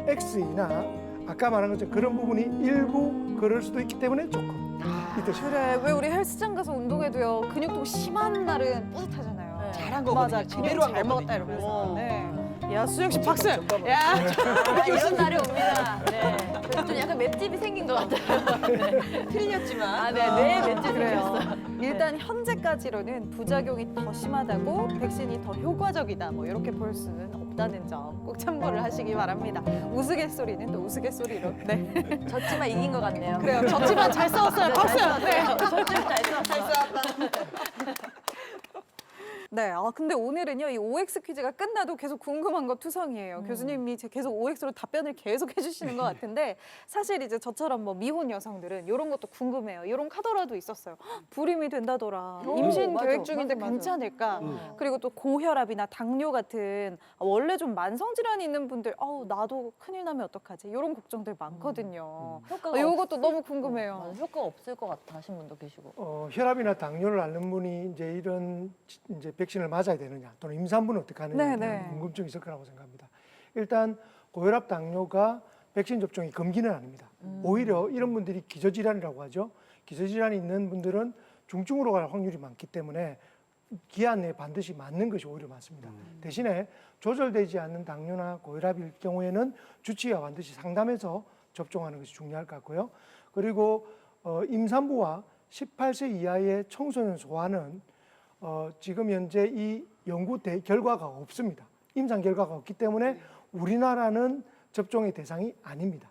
X이나 아까 말한 것처럼 그런 부분이 일부 그럴 수도 있기 때문에 조금 이뜻입니다. 그래. 왜 우리 헬스장 가서 운동해도요. 근육통 심한 날은 뿌듯하잖아요. 네. 잘한 거거든요. 맞아. 제대로 한 잘 거거든요. 먹었다 이러면서. 어. 네. 야, 수정 씨 박수. 야. 이런 날이 옵니다. 네. 그래서 좀 약간 맷집이 생긴 것 같아요. 틀렸지만. 네, 맷집이 그래요. 생겼어요. 일단 현재까지로는 부작용이 더 심하다고 백신이 더 효과적이다 뭐 이렇게 볼 수는 없다는 점 꼭 참고를 하시기 바랍니다. 우스갯소리는 또 우스갯소리로. 네. 졌지만 이긴 것 같네요. 그래요. 졌지만 잘 싸웠어요. 박수. 네. 졌지만 잘 싸웠다. 네. 근데 오늘은요 이 OX 퀴즈가 끝나도 계속 궁금한 거 투성이에요. 교수님이 계속 OX로 답변을 계속 해주시는 것 같은데 사실 이제 저처럼 뭐 미혼 여성들은 이런 것도 궁금해요. 이런 카더라도 있었어요. 헉, 불임이 된다더라. 임신 맞아, 계획 중인데 맞아. 괜찮을까? 그리고 또 고혈압이나 당뇨 같은 원래 좀 만성 질환이 있는 분들, 나도 큰일 나면 어떡하지? 이런 걱정들 많거든요. 효과가 이것도 없을- 너무 궁금해요. 맞아, 효과가 없을 것 같아 하신 분도 계시고. 혈압이나 당뇨를 앓는 분이 이제 이런 이제 백신을 맞아야 되느냐 또는 임산부는 어떻게 하느냐에 네, 대한 네. 궁금증이 있을 거라고 생각합니다. 일단 고혈압 당뇨가 백신 접종이 금기는 아닙니다. 오히려 이런 분들이 기저질환이라고 하죠. 기저질환이 있는 분들은 중증으로 갈 확률이 많기 때문에 기한 내에 반드시 맞는 것이 오히려 맞습니다. 대신에 조절되지 않는 당뇨나 고혈압일 경우에는 주치의와 반드시 상담해서 접종하는 것이 중요할 것 같고요. 그리고 임산부와 18세 이하의 청소년 소아는 지금 현재 이 연구 결과가 없습니다. 임상 결과가 없기 때문에 우리나라는 접종의 대상이 아닙니다.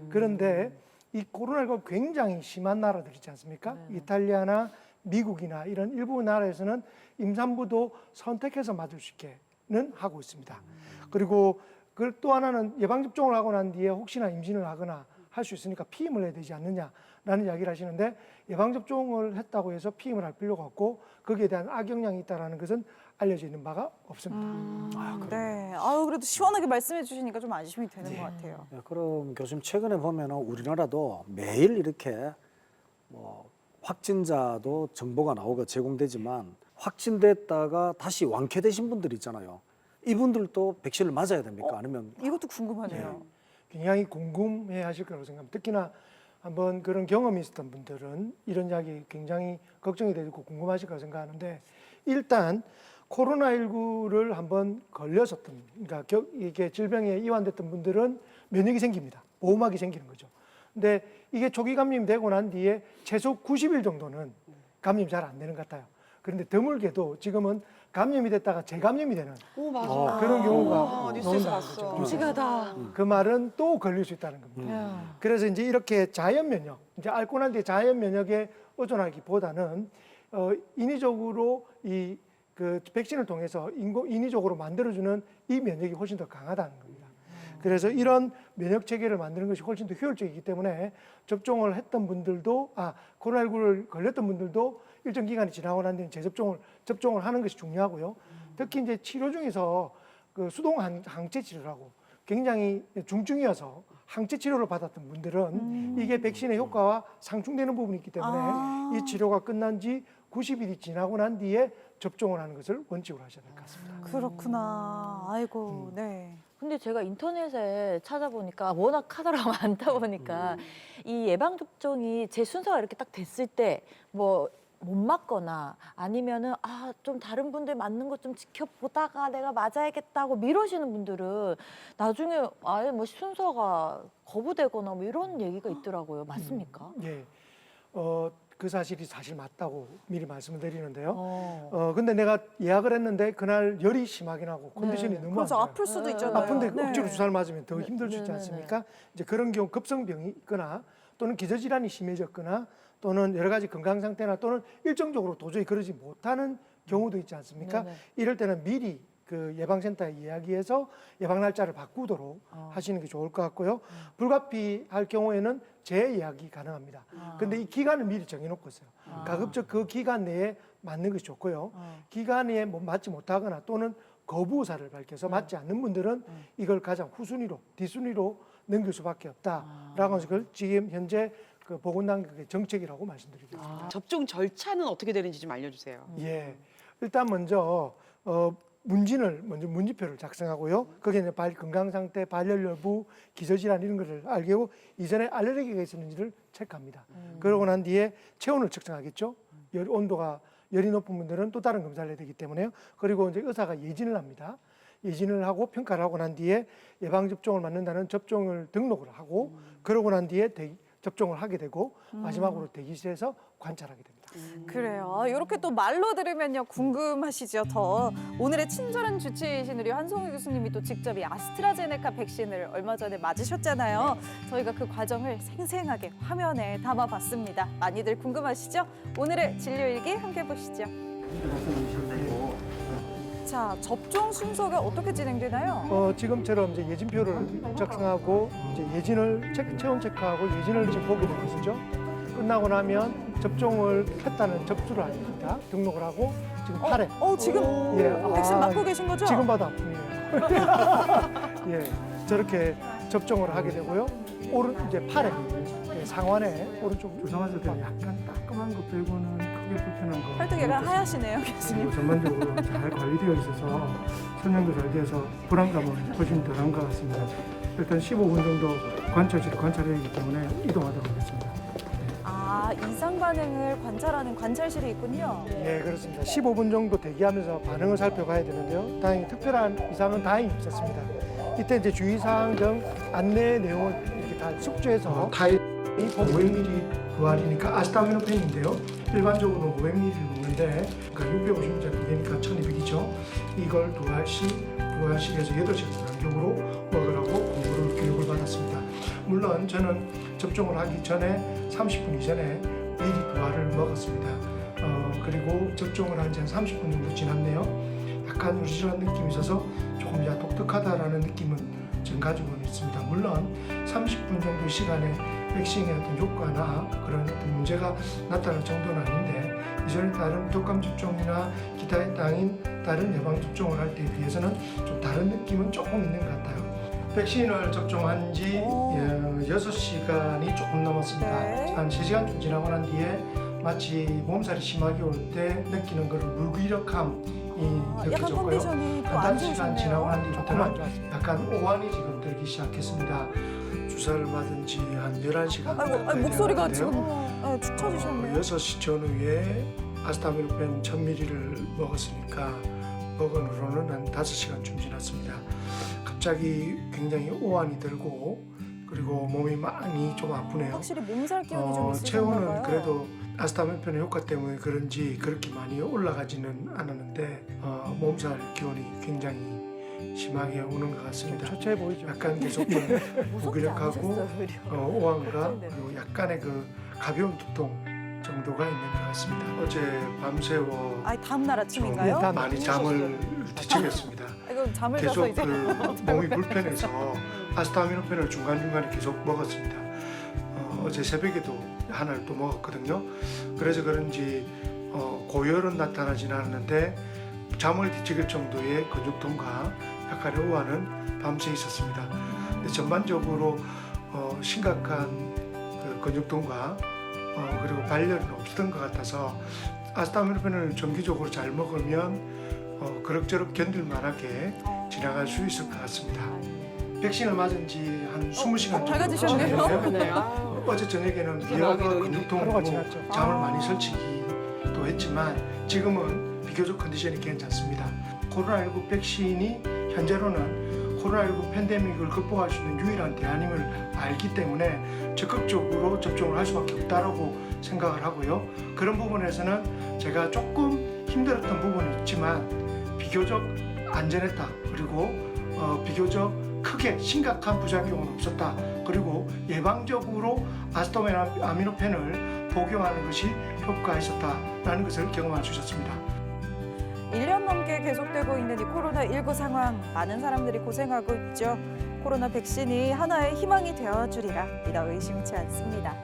그런데 이 코로나19가 굉장히 심한 나라들 있지 않습니까? 이탈리아나 미국이나 이런 일부 나라에서는 임산부도 선택해서 맞을 수 있게는 하고 있습니다. 그리고 또 하나는 예방접종을 하고 난 뒤에 혹시나 임신을 하거나 할 수 있으니까 피임을 해야 되지 않느냐라는 이야기를 하시는데 예방접종을 했다고 해서 피임을 할 필요가 없고 거기에 대한 악영향이 있다는 것은 알려져 있는 바가 없습니다. 네. 그래도 시원하게 말씀해 주시니까 좀 안심이 되는 것 같아요. 네, 그럼 교수님 최근에 보면 우리나라도 매일 이렇게 뭐 확진자도 정보가 나오고 제공되지만 확진됐다가 다시 완쾌되신 분들 있잖아요. 이분들도 백신을 맞아야 됩니까? 아니면 이것도 궁금하네요. 굉장히 궁금해 하실 거라고 생각합니다. 특히나 한번 그런 경험이 있었던 분들은 이런 이야기 굉장히 걱정이 되고 궁금하실 거라고 생각하는데 일단 코로나19를 한번 걸렸었던 그러니까 이게 질병에 이완됐던 분들은 면역이 생깁니다. 보호막이 생기는 거죠. 근데 이게 초기 감염이 되고 난 뒤에 최소 90일 정도는 감염이 잘 안 되는 것 같아요. 그런데 드물게도 지금은 감염이 됐다가 재감염이 되는 오 맞아. 그런 경우가 뉴스에서 나온다는 봤어. 거죠. 끔찍하다. 그 말은 또 걸릴 수 있다는 겁니다. 야. 그래서 이제 이렇게 자연 면역, 이제 앓고 난 뒤에 자연 면역에 의존하기보다는 인위적으로 그 백신을 통해서 인위적으로 만들어주는 이 면역이 훨씬 더 강하다는 겁니다. 그래서 이런 면역 체계를 만드는 것이 훨씬 더 효율적이기 때문에 접종을 했던 분들도 코로나19를 걸렸던 분들도 일정 기간이 지나고 난 뒤에 접종을 하는 것이 중요하고요. 특히 이제 치료 중에서 그 수동 항체 치료라고 굉장히 중증이어서 항체 치료를 받았던 분들은 이게 백신의 효과와 상충되는 부분이 있기 때문에 이 치료가 끝난 지 90일이 지나고 난 뒤에 접종을 하는 것을 원칙으로 하셔야 될 것 같습니다. 그렇구나. 아이고, 네. 근데 제가 인터넷에 찾아보니까 워낙 카더라가 많다 보니까 이 예방접종이 제 순서가 이렇게 딱 됐을 때 뭐 못 맞거나 아니면은 좀 다른 분들 맞는 것 좀 지켜보다가 내가 맞아야겠다고 미루시는 분들은 나중에 아예 뭐 순서가 거부되거나 뭐 이런 얘기가 있더라고요. 맞습니까? 예. 그 사실이 사실 맞다고 미리 말씀을 드리는데요. 네. 근데 내가 예약을 했는데 그날 열이 심하게 나고 컨디션이 너무 안 그래서 좋아요. 아플 수도 네. 있잖아요. 아픈데 네. 억지로 주사를 맞으면 더 힘들 수 있지 네네네. 않습니까? 이제 그런 경우 급성병이 있거나 또는 기저질환이 심해졌거나 또는 여러 가지 건강 상태나 또는 일정적으로 도저히 그러지 못하는 경우도 있지 않습니까? 네네. 이럴 때는 미리 그 예방센터에 이야기해서 예방 날짜를 바꾸도록 하시는 게 좋을 것 같고요. 불가피할 경우에는 재예약이 가능합니다. 근데 이 기간을 미리 정해놓고 있어요. 가급적 그 기간 내에 맞는 것이 좋고요. 기간에 맞지 못하거나 또는 거부 의사를 밝혀서 맞지 않는 분들은 이걸 가장 후순위로, 뒷순위로 넘길 수밖에 없다라고 해서 그걸 지금 현재 그 보건당국의 정책이라고 말씀드리겠습니다. 접종 절차는 어떻게 되는지 좀 알려주세요. 예, 일단 먼저 문지표를 작성하고요. 거기에 이제 건강 상태, 발열 여부, 기저질환 이런 것을 알고 이전에 알레르기가 있었는지를 체크합니다. 그러고 난 뒤에 체온을 측정하겠죠. 열이 높은 분들은 또 다른 검사를 해야 되기 때문에요. 그리고 이제 의사가 예진을 합니다. 예진을 하고 평가를 하고 난 뒤에 예방 접종을 맞는다는 접종을 등록을 하고 그러고 난 뒤에 접종을 하게 되고 마지막으로 대기실에서 관찰하게 됩니다. 그래요. 이렇게 또 말로 들으면요 궁금하시죠 더. 오늘의 친절한 주치의이신 우리 한송희 교수님이 또 직접 이 아스트라제네카 백신을 얼마 전에 맞으셨잖아요. 저희가 그 과정을 생생하게 화면에 담아봤습니다. 많이들 궁금하시죠? 오늘의 진료일기 함께 보시죠. 자, 접종 순서가 어떻게 진행되나요? 지금처럼 이제 예진표를 작성하고 이제 예진을 체온 체크하고 예진을 지금 보게 되는 것이죠. 끝나고 나면 접종을 했다는 접수를 합니다. 등록을 하고 지금 팔에 지금 예, 백신 맞고 계신 거죠? 지금 봐도 아프네요. 예, 저렇게 접종을 하게 되고요. 이제 팔에 상완에 오른쪽 주사 맞을 때는 약간 따끔한 거 빼고는 크게 불편한 거. 팔뚝 약간 하얗시네요, 교수님. 그리고 전반적으로 잘 관리되어 있어서 설명도 잘 돼서 불안감은 훨씬 덜한 것 같습니다. 일단 15분 정도 관찰실에 관찰해야 하기 때문에 이동하도록 하겠습니다. 이상 반응을 관찰하는 관찰실이 있군요. 네, 그렇습니다. 15분 정도 대기하면서 반응을 살펴봐야 되는데요. 다행히 특별한 이상은 다행히 없었습니다. 이때 이제 주의사항 등 안내 내용을 이렇게 다 숙지해서 타입이 500ml 부활이니까 아스타미노펜인데요. 일반적으로 500ml를 먹는데 그러니까 650ml 되니까 1200이죠. 이걸 부활식에서 8시간 간격으로 먹으라고 공부를 교육을 받았습니다. 물론 저는 접종을 하기 전에 30분 이전에 미리 부활을 먹었습니다. 그리고 접종을 한 지 한 30분 정도 지났네요. 약간 으스스한 느낌이 있어서 조금 독특하다라는 느낌은 지금 가지고는 있습니다. 물론 30분 정도 시간에 백신의 어떤 효과나 그런 어떤 문제가 나타날 정도는 아닌데 이전에 다른 독감 접종이나 기타의 다른 예방 접종을 할 때에 비해서는 좀 다른 느낌은 조금 있는 것 같아요. 백신을 접종한 지 6시간이 조금 넘었습니다. 네. 한 3시간 지나고 난 뒤에 마치 몸살이 심하게 올 때 느끼는 그런 무기력함이 약간 느껴졌고요. 컨디션이 또 한 안 5시간 지나고 난 좋으시네요. 뒤부터는 약간 오한이 지금 들기 시작했습니다. 주사를 맞은 지 한 11시간 아이고, 목소리가 지금 축 처지셨네요. 6시 전후에 아스타미노펜 1000ml를 먹었으니까 먹은 후로는 한 5시간쯤 지났습니다. 갑자기 굉장히 오한이 들고 그리고 몸이 많이 좀 아프네요. 확실히 몸살 기운이 좀 있으셨나 체온은 봐요. 그래도 아스타민오펜의 효과 때문에 그런지 그렇게 많이 올라가지는 않았는데 몸살 기운이 굉장히 심하게 오는 것 같습니다. 초췌해 보이죠. 약간 계속 좀 무기력하고 오한과 그리고 약간의 그 가벼운 두통 정도가 있는 것 같습니다. 어제 밤새워 아, 다음 날 아침인가요? 네, 많이 잠을 뒤척였습니다. 이거 잠을 자서 계속 이제 그 몸이 불편해서 아스타미노펜을 중간중간에 계속 먹었습니다. 어제 새벽에도 하나를 또 먹었거든요. 그래서 그런지 고열은 나타나진 않았는데 잠을 뒤척일 정도의 근육통과 약간의 우환은 밤새 있었습니다. 근데 전반적으로 심각한 그 근육통과 그리고 발열은 없었던 것 같아서 아스타미노펜을 정기적으로 잘 먹으면 그럭저럭 견딜만하게 지나갈 수 있을 것 같습니다. 백신을 맞은 지 한 20시간 정도 밝아지셨네요. 지났는데요. 어제 저녁에는 비하가 하루가 근육통으로 지났죠. 잠을 많이 설치기도 했지만 지금은 비교적 컨디션이 괜찮습니다. 코로나19 백신이 현재로는 코로나19 팬데믹을 극복할 수 있는 유일한 대안임을 알기 때문에 적극적으로 접종을 할 수밖에 없다라고 생각을 하고요. 그런 부분에서는 제가 조금 힘들었던 부분이 있지만 비교적 안전했다. 그리고 비교적 크게 심각한 부작용은 없었다. 그리고 예방적으로 아스타미노펜을 복용하는 것이 효과가 있었다라는 것을 경험할 수 있었습니다. 1년 넘게 계속되고 있는 이 코로나19 상황, 많은 사람들이 고생하고 있죠. 코로나 백신이 하나의 희망이 되어주리라 믿어 의심치 않습니다.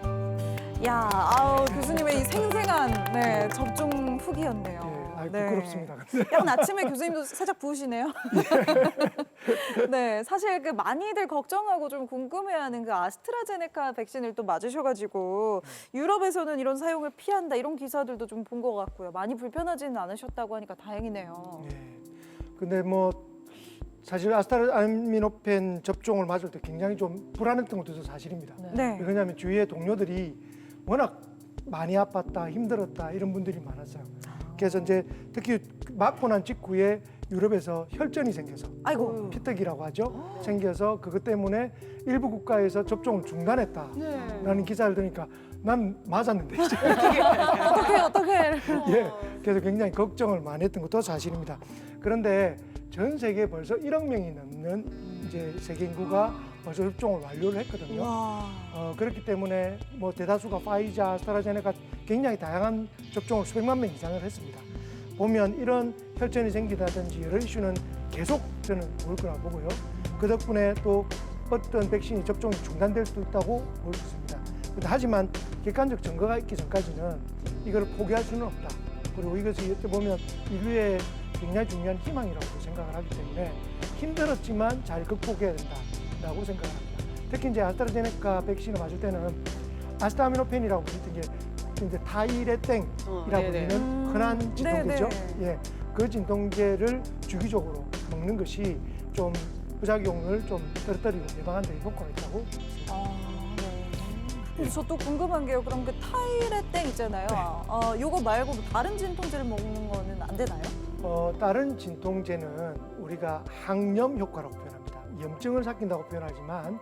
야, 교수님의 이 생생한 접종 후기였네요. 부끄럽습니다. 약간 아침에 교수님도 살짝 부으시네요. 네, 사실 그 많이들 걱정하고 좀 궁금해하는 그 아스트라제네카 백신을 또 맞으셔가지고 유럽에서는 이런 사용을 피한다 이런 기사들도 좀 본 것 같고요. 많이 불편하지는 않으셨다고 하니까 다행이네요. 근데 뭐 사실 아스타미노펜 접종을 맞을 때 굉장히 좀 불안했던 것도 사실입니다. 네. 왜냐하면 주위에 동료들이 워낙 많이 아팠다, 힘들었다 이런 분들이 많았어요. 그래서 이제 특히 맞고 난 직후에 유럽에서 혈전이 생겨서 아이고. 피떡이라고 하죠. 생겨서 그것 때문에 일부 국가에서 접종을 중단했다라는 기사를 들으니까 난 맞았는데 이제. 어떻게. 예, 그래서 굉장히 걱정을 많이 했던 것도 사실입니다. 그런데 전 세계에 벌써 1억 명이 넘는 이제 세계 인구가 벌써 접종을 완료를 했거든요. 와. 그렇기 때문에 뭐 대다수가 파이자, 아스트라제네카 굉장히 다양한 접종을 수백만 명 이상을 했습니다. 보면 이런 혈전이 생기다든지 여러 이슈는 계속 저는 볼 거라 보고요. 그 덕분에 또 어떤 백신이 접종이 중단될 수도 있다고 볼 수 있습니다. 하지만 객관적 증거가 있기 전까지는 이걸 포기할 수는 없다. 그리고 이것이 어떻게 보면 인류의 굉장히 중요한 희망이라고 생각을 하기 때문에 힘들었지만 잘 극복해야 된다라고 생각을 합니다. 특히 이제 아스트라제네카 백신을 맞을 때는 아스타미노펜이라고 불리는 이제 타이레땡이라고 불리는 흔한 진통제죠. 예, 그 진통제를 주기적으로 먹는 것이 좀 부작용을 좀 떨어뜨리고 예방하는 데 효과가 있다고 저 또 궁금한 게요. 그럼 그 타이레땡 있잖아요. 요거 말고 뭐 다른 진통제를 먹는 거는 안 되나요? 다른 진통제는 우리가 항염 효과라고 표현합니다. 염증을 삭힌다고 표현하지만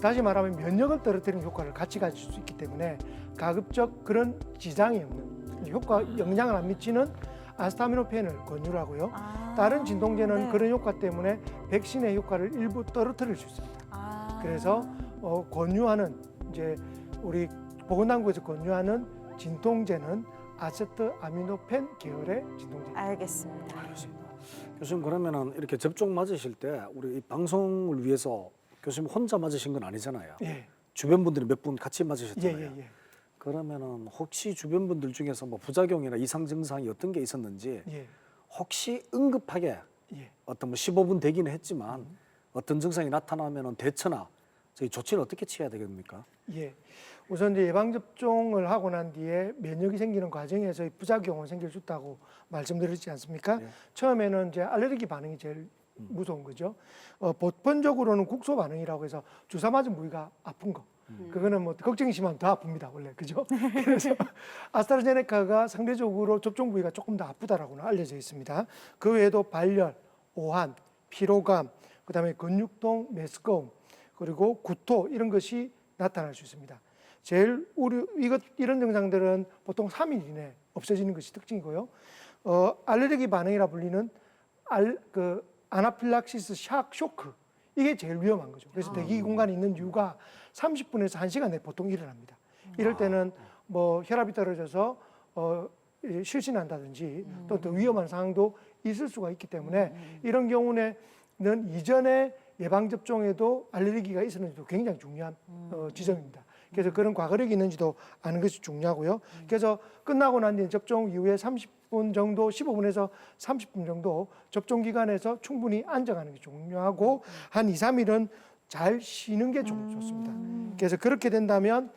다시 말하면 면역을 떨어뜨리는 효과를 같이 가질 수 있기 때문에 가급적 그런 지장이 없는 영향을 안 미치는 아스타미노펜을 권유를 하고요. 다른 진통제는 그런 효과 때문에 백신의 효과를 일부 떨어뜨릴 수 있습니다. 그래서 권유하는 이제 우리 보건당국에서 권유하는 진통제는 아세트아미노펜 계열의 진통제. 알겠습니다. 교수님 그러면은 이렇게 접종 맞으실 때 우리 이 방송을 위해서 교수님 혼자 맞으신 건 아니잖아요. 예. 주변 분들이 몇 분 같이 맞으셨잖아요. 예. 그러면은 혹시 주변 분들 중에서 뭐 부작용이나 이상 증상이 어떤 게 있었는지 예. 혹시 응급하게 예. 어떤 뭐 15분 되기는 했지만 어떤 증상이 나타나면은 대처나 저희 조치를 어떻게 취해야 되겠습니까? 예. 우선 이제 예방 접종을 하고 난 뒤에 면역이 생기는 과정에서 부작용은 생길 수 있다고 말씀드렸지 않습니까? 예. 처음에는 이제 알레르기 반응이 제일 무서운 거죠. 보편적으로는 국소 반응이라고 해서 주사 맞은 부위가 아픈 거. 그거는 뭐 걱정이 심하면 더 아픕니다, 원래. 그죠? 그래서 아스트라제네카가 상대적으로 접종 부위가 조금 더 아프다라고는 알려져 있습니다. 그 외에도 발열, 오한, 피로감, 그다음에 근육통, 메스꺼움, 그리고 구토 이런 것이 나타날 수 있습니다. 제일 이런 증상들은 보통 3일 이내 없어지는 것이 특징이고요. 알레르기 반응이라 불리는 아나필락시스 쇼크 이게 제일 위험한 거죠. 그래서 대기 공간에 있는 이유가 30분에서 1시간 내에 보통 일어납니다. 이럴 때는 뭐 혈압이 떨어져서 실신한다든지 또 더 위험한 상황도 있을 수가 있기 때문에 이런 경우는 이전에 예방 접종에도 알레르기가 있었는지도 굉장히 중요한 지점입니다. 그래서 그런 과거력이 있는지도 아는 것이 중요하고요. 그래서 끝나고 난 뒤에 접종 이후에 30분 정도, 15분에서 30분 정도 접종 기간에서 충분히 안정하는 게 중요하고 한 2, 3일은 잘 쉬는 게 좋습니다. 그래서 그렇게 된다면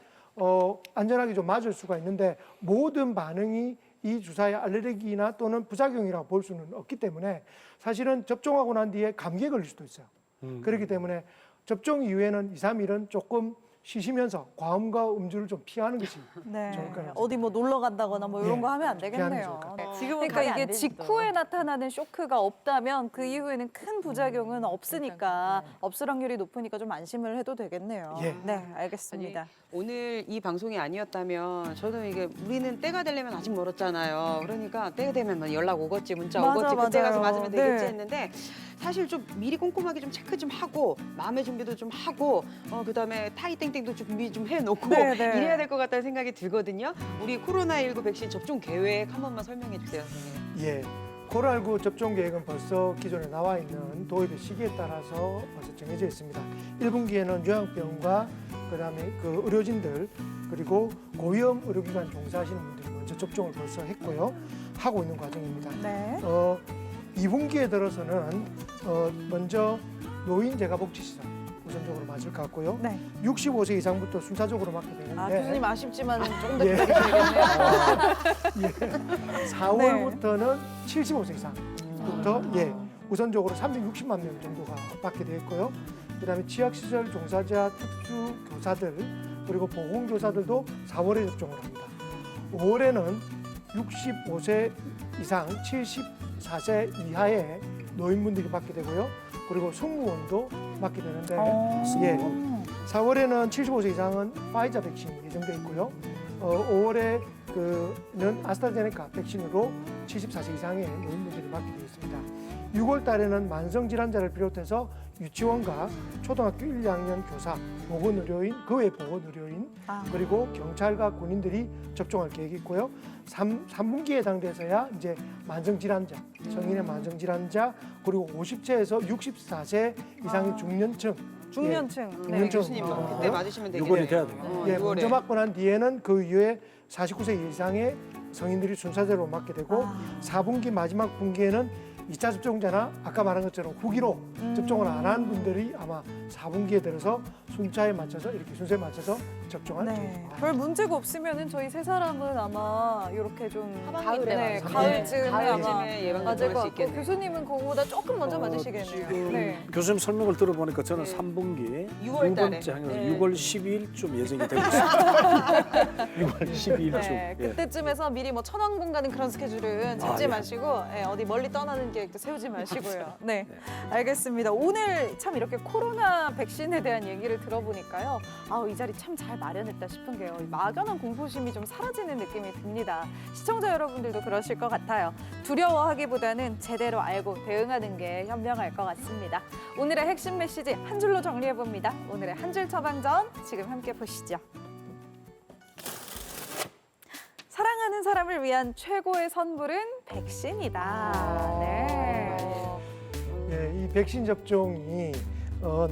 안전하게 좀 맞을 수가 있는데 모든 반응이 이 주사의 알레르기나 또는 부작용이라고 볼 수는 없기 때문에 사실은 접종하고 난 뒤에 감기에 걸릴 수도 있어요. 그렇기 때문에 접종 이후에는 2, 3일은 조금 쉬시면서 과음과 음주를 좀 피하는 것이 네. 좋을 거라고 어디 뭐 놀러 간다거나 뭐 이런 예, 거 하면 안 피하는 게 되겠네요. 좋을 것 네. 지금은 그러니까 가면 안 이게 되지, 직후에 나타나는 쇼크가 없다면 그 이후에는 큰 부작용은 없으니까 없을 확률이 높으니까 좀 안심을 해도 되겠네요. 예. 네, 알겠습니다. 오늘 이 방송이 아니었다면 저도 이게 우리는 때가 되려면 아직 멀었잖아요. 그러니까 때가 되면 연락 오겠지, 문자 맞아, 오겠지, 그때 가서 맞아요. 맞으면 되겠지 네. 했는데 사실 좀 미리 꼼꼼하게 좀 체크 좀 하고 마음의 준비도 좀 하고 그다음에 타이땡땡도 준비 좀 해놓고 네, 네. 이래야 될 것 같다는 생각이 들거든요. 우리 코로나19 백신 접종 계획 한 번만 설명해 주세요, 선생님. 예. 코로나19 접종 계획은 벌써 기존에 나와 있는 도입의 시기에 따라서 벌써 정해져 있습니다. 1분기에는 요양병과 그다음에 그 의료진들 그리고 고위험 의료기관 종사하시는 분들이 먼저 접종을 벌써 했고요. 하고 있는 과정입니다. 네. 2분기에 들어서는 먼저 노인 재가복지시설 우선적으로 맞을 것 같고요. 네. 65세 이상부터 순차적으로 맞게 되는데 아, 교수님 아쉽지만 조금 더 예. 기다리셔야겠네요. 4월부터는 75세 이상부터 우선적으로 360만 명 정도가 받게 되었고요. 그다음에 지역시설 종사자, 특수교사들 그리고 보건교사들도 4월에 접종을 합니다. 5월에는 65세 이상 74세 이하의 노인분들이 받게 되고요. 그리고 승무원도 맞게 되는데 예, 4월에는 75세 이상은 파이자 백신이 예정돼 있고요. 5월에는 아스트라제네카 백신으로 74세 이상의 노인분들이 맞게 되어 있습니다. 6월 달에는 만성 질환자를 비롯해서 유치원과 초등학교 1, 2학년 교사, 보건의료인, 그 외 보건의료인, 그리고 경찰과 군인들이 접종할 계획이 있고요. 3분기에 해당돼서야 이제 만성 질환자, 성인의 만성 질환자, 그리고 50세에서 64세 이상의 중년층, 중년층. 예, 네. 중년층 교수님 그때 맞으시면 되겠네요. 6월이 돼야 돼요. 예, 6월에. 먼저 맞고 난 뒤에는 그 이후에 49세 이상의 성인들이 순서대로 맞게 되고 4분기 마지막 분기에는 2차 접종자나 아까 말한 것처럼 후기로 접종을 안 한 분들이 아마 4분기에 들어서 순서에 맞춰서 접종할 네. 계획입니다. 별 문제가 없으면은 저희 세 사람은 아마 이렇게 좀 하반기에 네, 맞아요. 가을쯤에 아마 가을쯤에 예방 맞을 접종할 것 수 같고 있겠네요. 교수님은 그거보다 조금 먼저 맞으시겠네요. 지금 네. 교수님 설명을 들어보니까 저는 네. 3분기 6월 달에. 2번째 항상 네. 6월 12일쯤 예정이 되고 있습니다. 6월 12일쯤. 네, 그때쯤에서 미리 뭐 천왕봉 가는 그런 스케줄은 잡지 예. 마시고 어디 멀리 떠나는 계획도 세우지 마시고요. 네, 알겠습니다. 오늘 참 이렇게 코로나 백신에 대한 얘기를 들어보니까요. 이 자리 참 잘 마련했다 싶은 게요. 이 막연한 공포심이 좀 사라지는 느낌이 듭니다. 시청자 여러분들도 그러실 것 같아요. 두려워하기보다는 제대로 알고 대응하는 게 현명할 것 같습니다. 오늘의 핵심 메시지 한 줄로 정리해봅니다. 오늘의 한 줄 처방전 지금 함께 보시죠. 사랑하는 사람을 위한 최고의 선물은 백신이다. 네. 예, 이 백신 접종이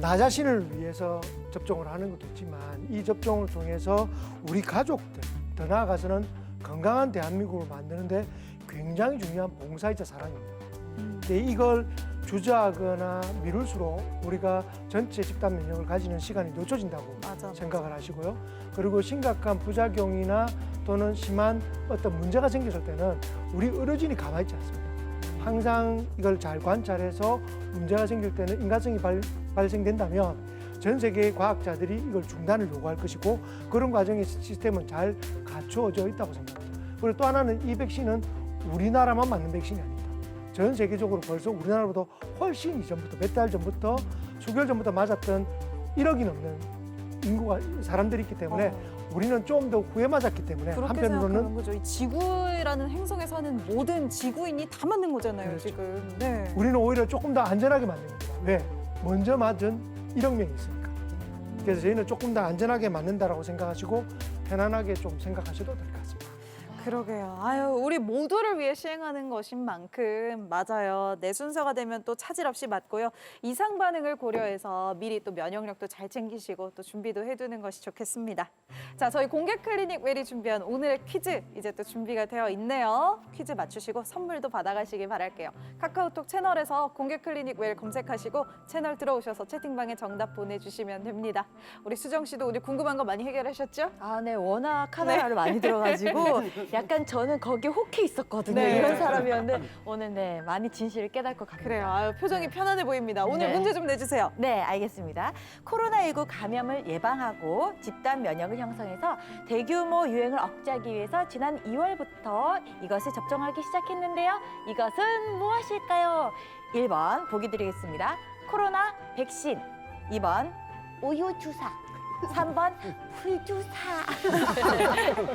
나 자신을 위해서 접종을 하는 것도 있지만 이 접종을 통해서 우리 가족들, 더 나아가서는 건강한 대한민국을 만드는데 굉장히 중요한 봉사이자 사랑입니다. 근데 이걸 주저하거나 미룰수록 우리가 전체 집단 면역을 가지는 시간이 늦춰진다고 맞아. 생각을 하시고요. 그리고 심각한 부작용이나 또는 심한 어떤 문제가 생겼을 때는 우리 의료진이 가만히 있지 않습니다. 항상 이걸 잘 관찰해서 문제가 생길 때는 인과성이 발생된다면 전 세계의 과학자들이 이걸 중단을 요구할 것이고 그런 과정의 시스템은 잘 갖추어져 있다고 생각합니다. 그리고 또 하나는 이 백신은 우리나라만 맞는 백신이 아닙니다. 전 세계적으로 벌써 우리나라보다 훨씬 이전부터 몇 달 전부터 수개월 전부터 맞았던 1억이 넘는 인구가 사람들이 있기 때문에 우리는 좀 더 후에 맞았기 때문에 그렇게 한편으로는 생각하는 거죠. 이 지구라는 행성에 사는 모든 지구인이 다 맞는 거잖아요, 그렇죠. 지금. 네. 우리는 오히려 조금 더 안전하게 맞는 겁니다. 왜? 먼저 맞은 1억 명이 있으니까. 그래서 저희는 조금 더 안전하게 맞는다라고 생각하시고 편안하게 좀 생각하셔도 될 것 같습니다. 그러게요. 아유, 우리 모두를 위해 시행하는 것인 만큼 맞아요. 내 순서가 되면 또 차질 없이 맞고요. 이상 반응을 고려해서 미리 또 면역력도 잘 챙기시고 또 준비도 해두는 것이 좋겠습니다. 자, 저희 공개 클리닉 웰이 준비한 오늘의 퀴즈 이제 또 준비가 되어 있네요. 퀴즈 맞추시고 선물도 받아가시길 바랄게요. 카카오톡 채널에서 공개 클리닉 웰 검색하시고 채널 들어오셔서 채팅방에 정답 보내주시면 됩니다. 우리 수정 씨도 오늘 궁금한 거 많이 해결하셨죠? 아, 네. 워낙 카메라를 많이 들어가지고 약간 저는 거기에 혹해 있었거든요. 네. 이런 사람이었는데 오늘 네, 많이 진실을 깨달을 것 같습니다. 그래요. 아유, 표정이 편안해 보입니다. 오늘 네. 문제 좀 내주세요. 네, 알겠습니다. 코로나19 감염을 예방하고 집단 면역을 형성해서 대규모 유행을 억제하기 위해서 지난 2월부터 이것을 접종하기 시작했는데요. 이것은 무엇일까요? 1번 보기 드리겠습니다. 코로나 백신. 2번 우유 주사. 3번 풀주사.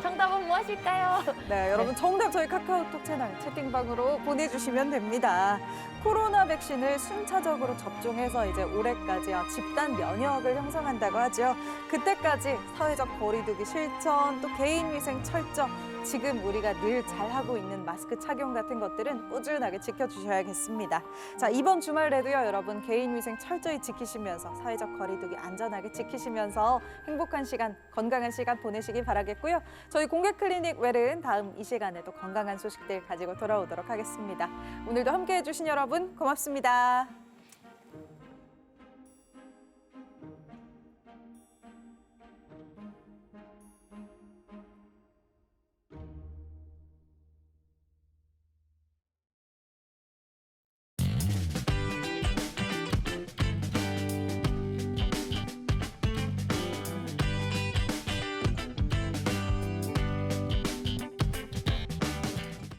정답은 무엇일까요? 네, 여러분 정답 저희 카카오톡 채널 채팅방으로 보내주시면 됩니다. 코로나 백신을 순차적으로 접종해서 이제 올해까지 집단 면역을 형성한다고 하죠. 그때까지 사회적 거리두기 실천, 또 개인위생 철저, 지금 우리가 늘 잘하고 있는 마스크 착용 같은 것들은 꾸준하게 지켜주셔야겠습니다. 자, 이번 주말에도요, 여러분 개인위생 철저히 지키시면서 사회적 거리두기 안전하게 지키시면서 행복한 시간, 건강한 시간 보내시기 바라겠고요. 저희 공개 클리닉 웰은 다음 이 시간에도 건강한 소식들 가지고 돌아오도록 하겠습니다. 오늘도 함께해 주신 여러분 고맙습니다.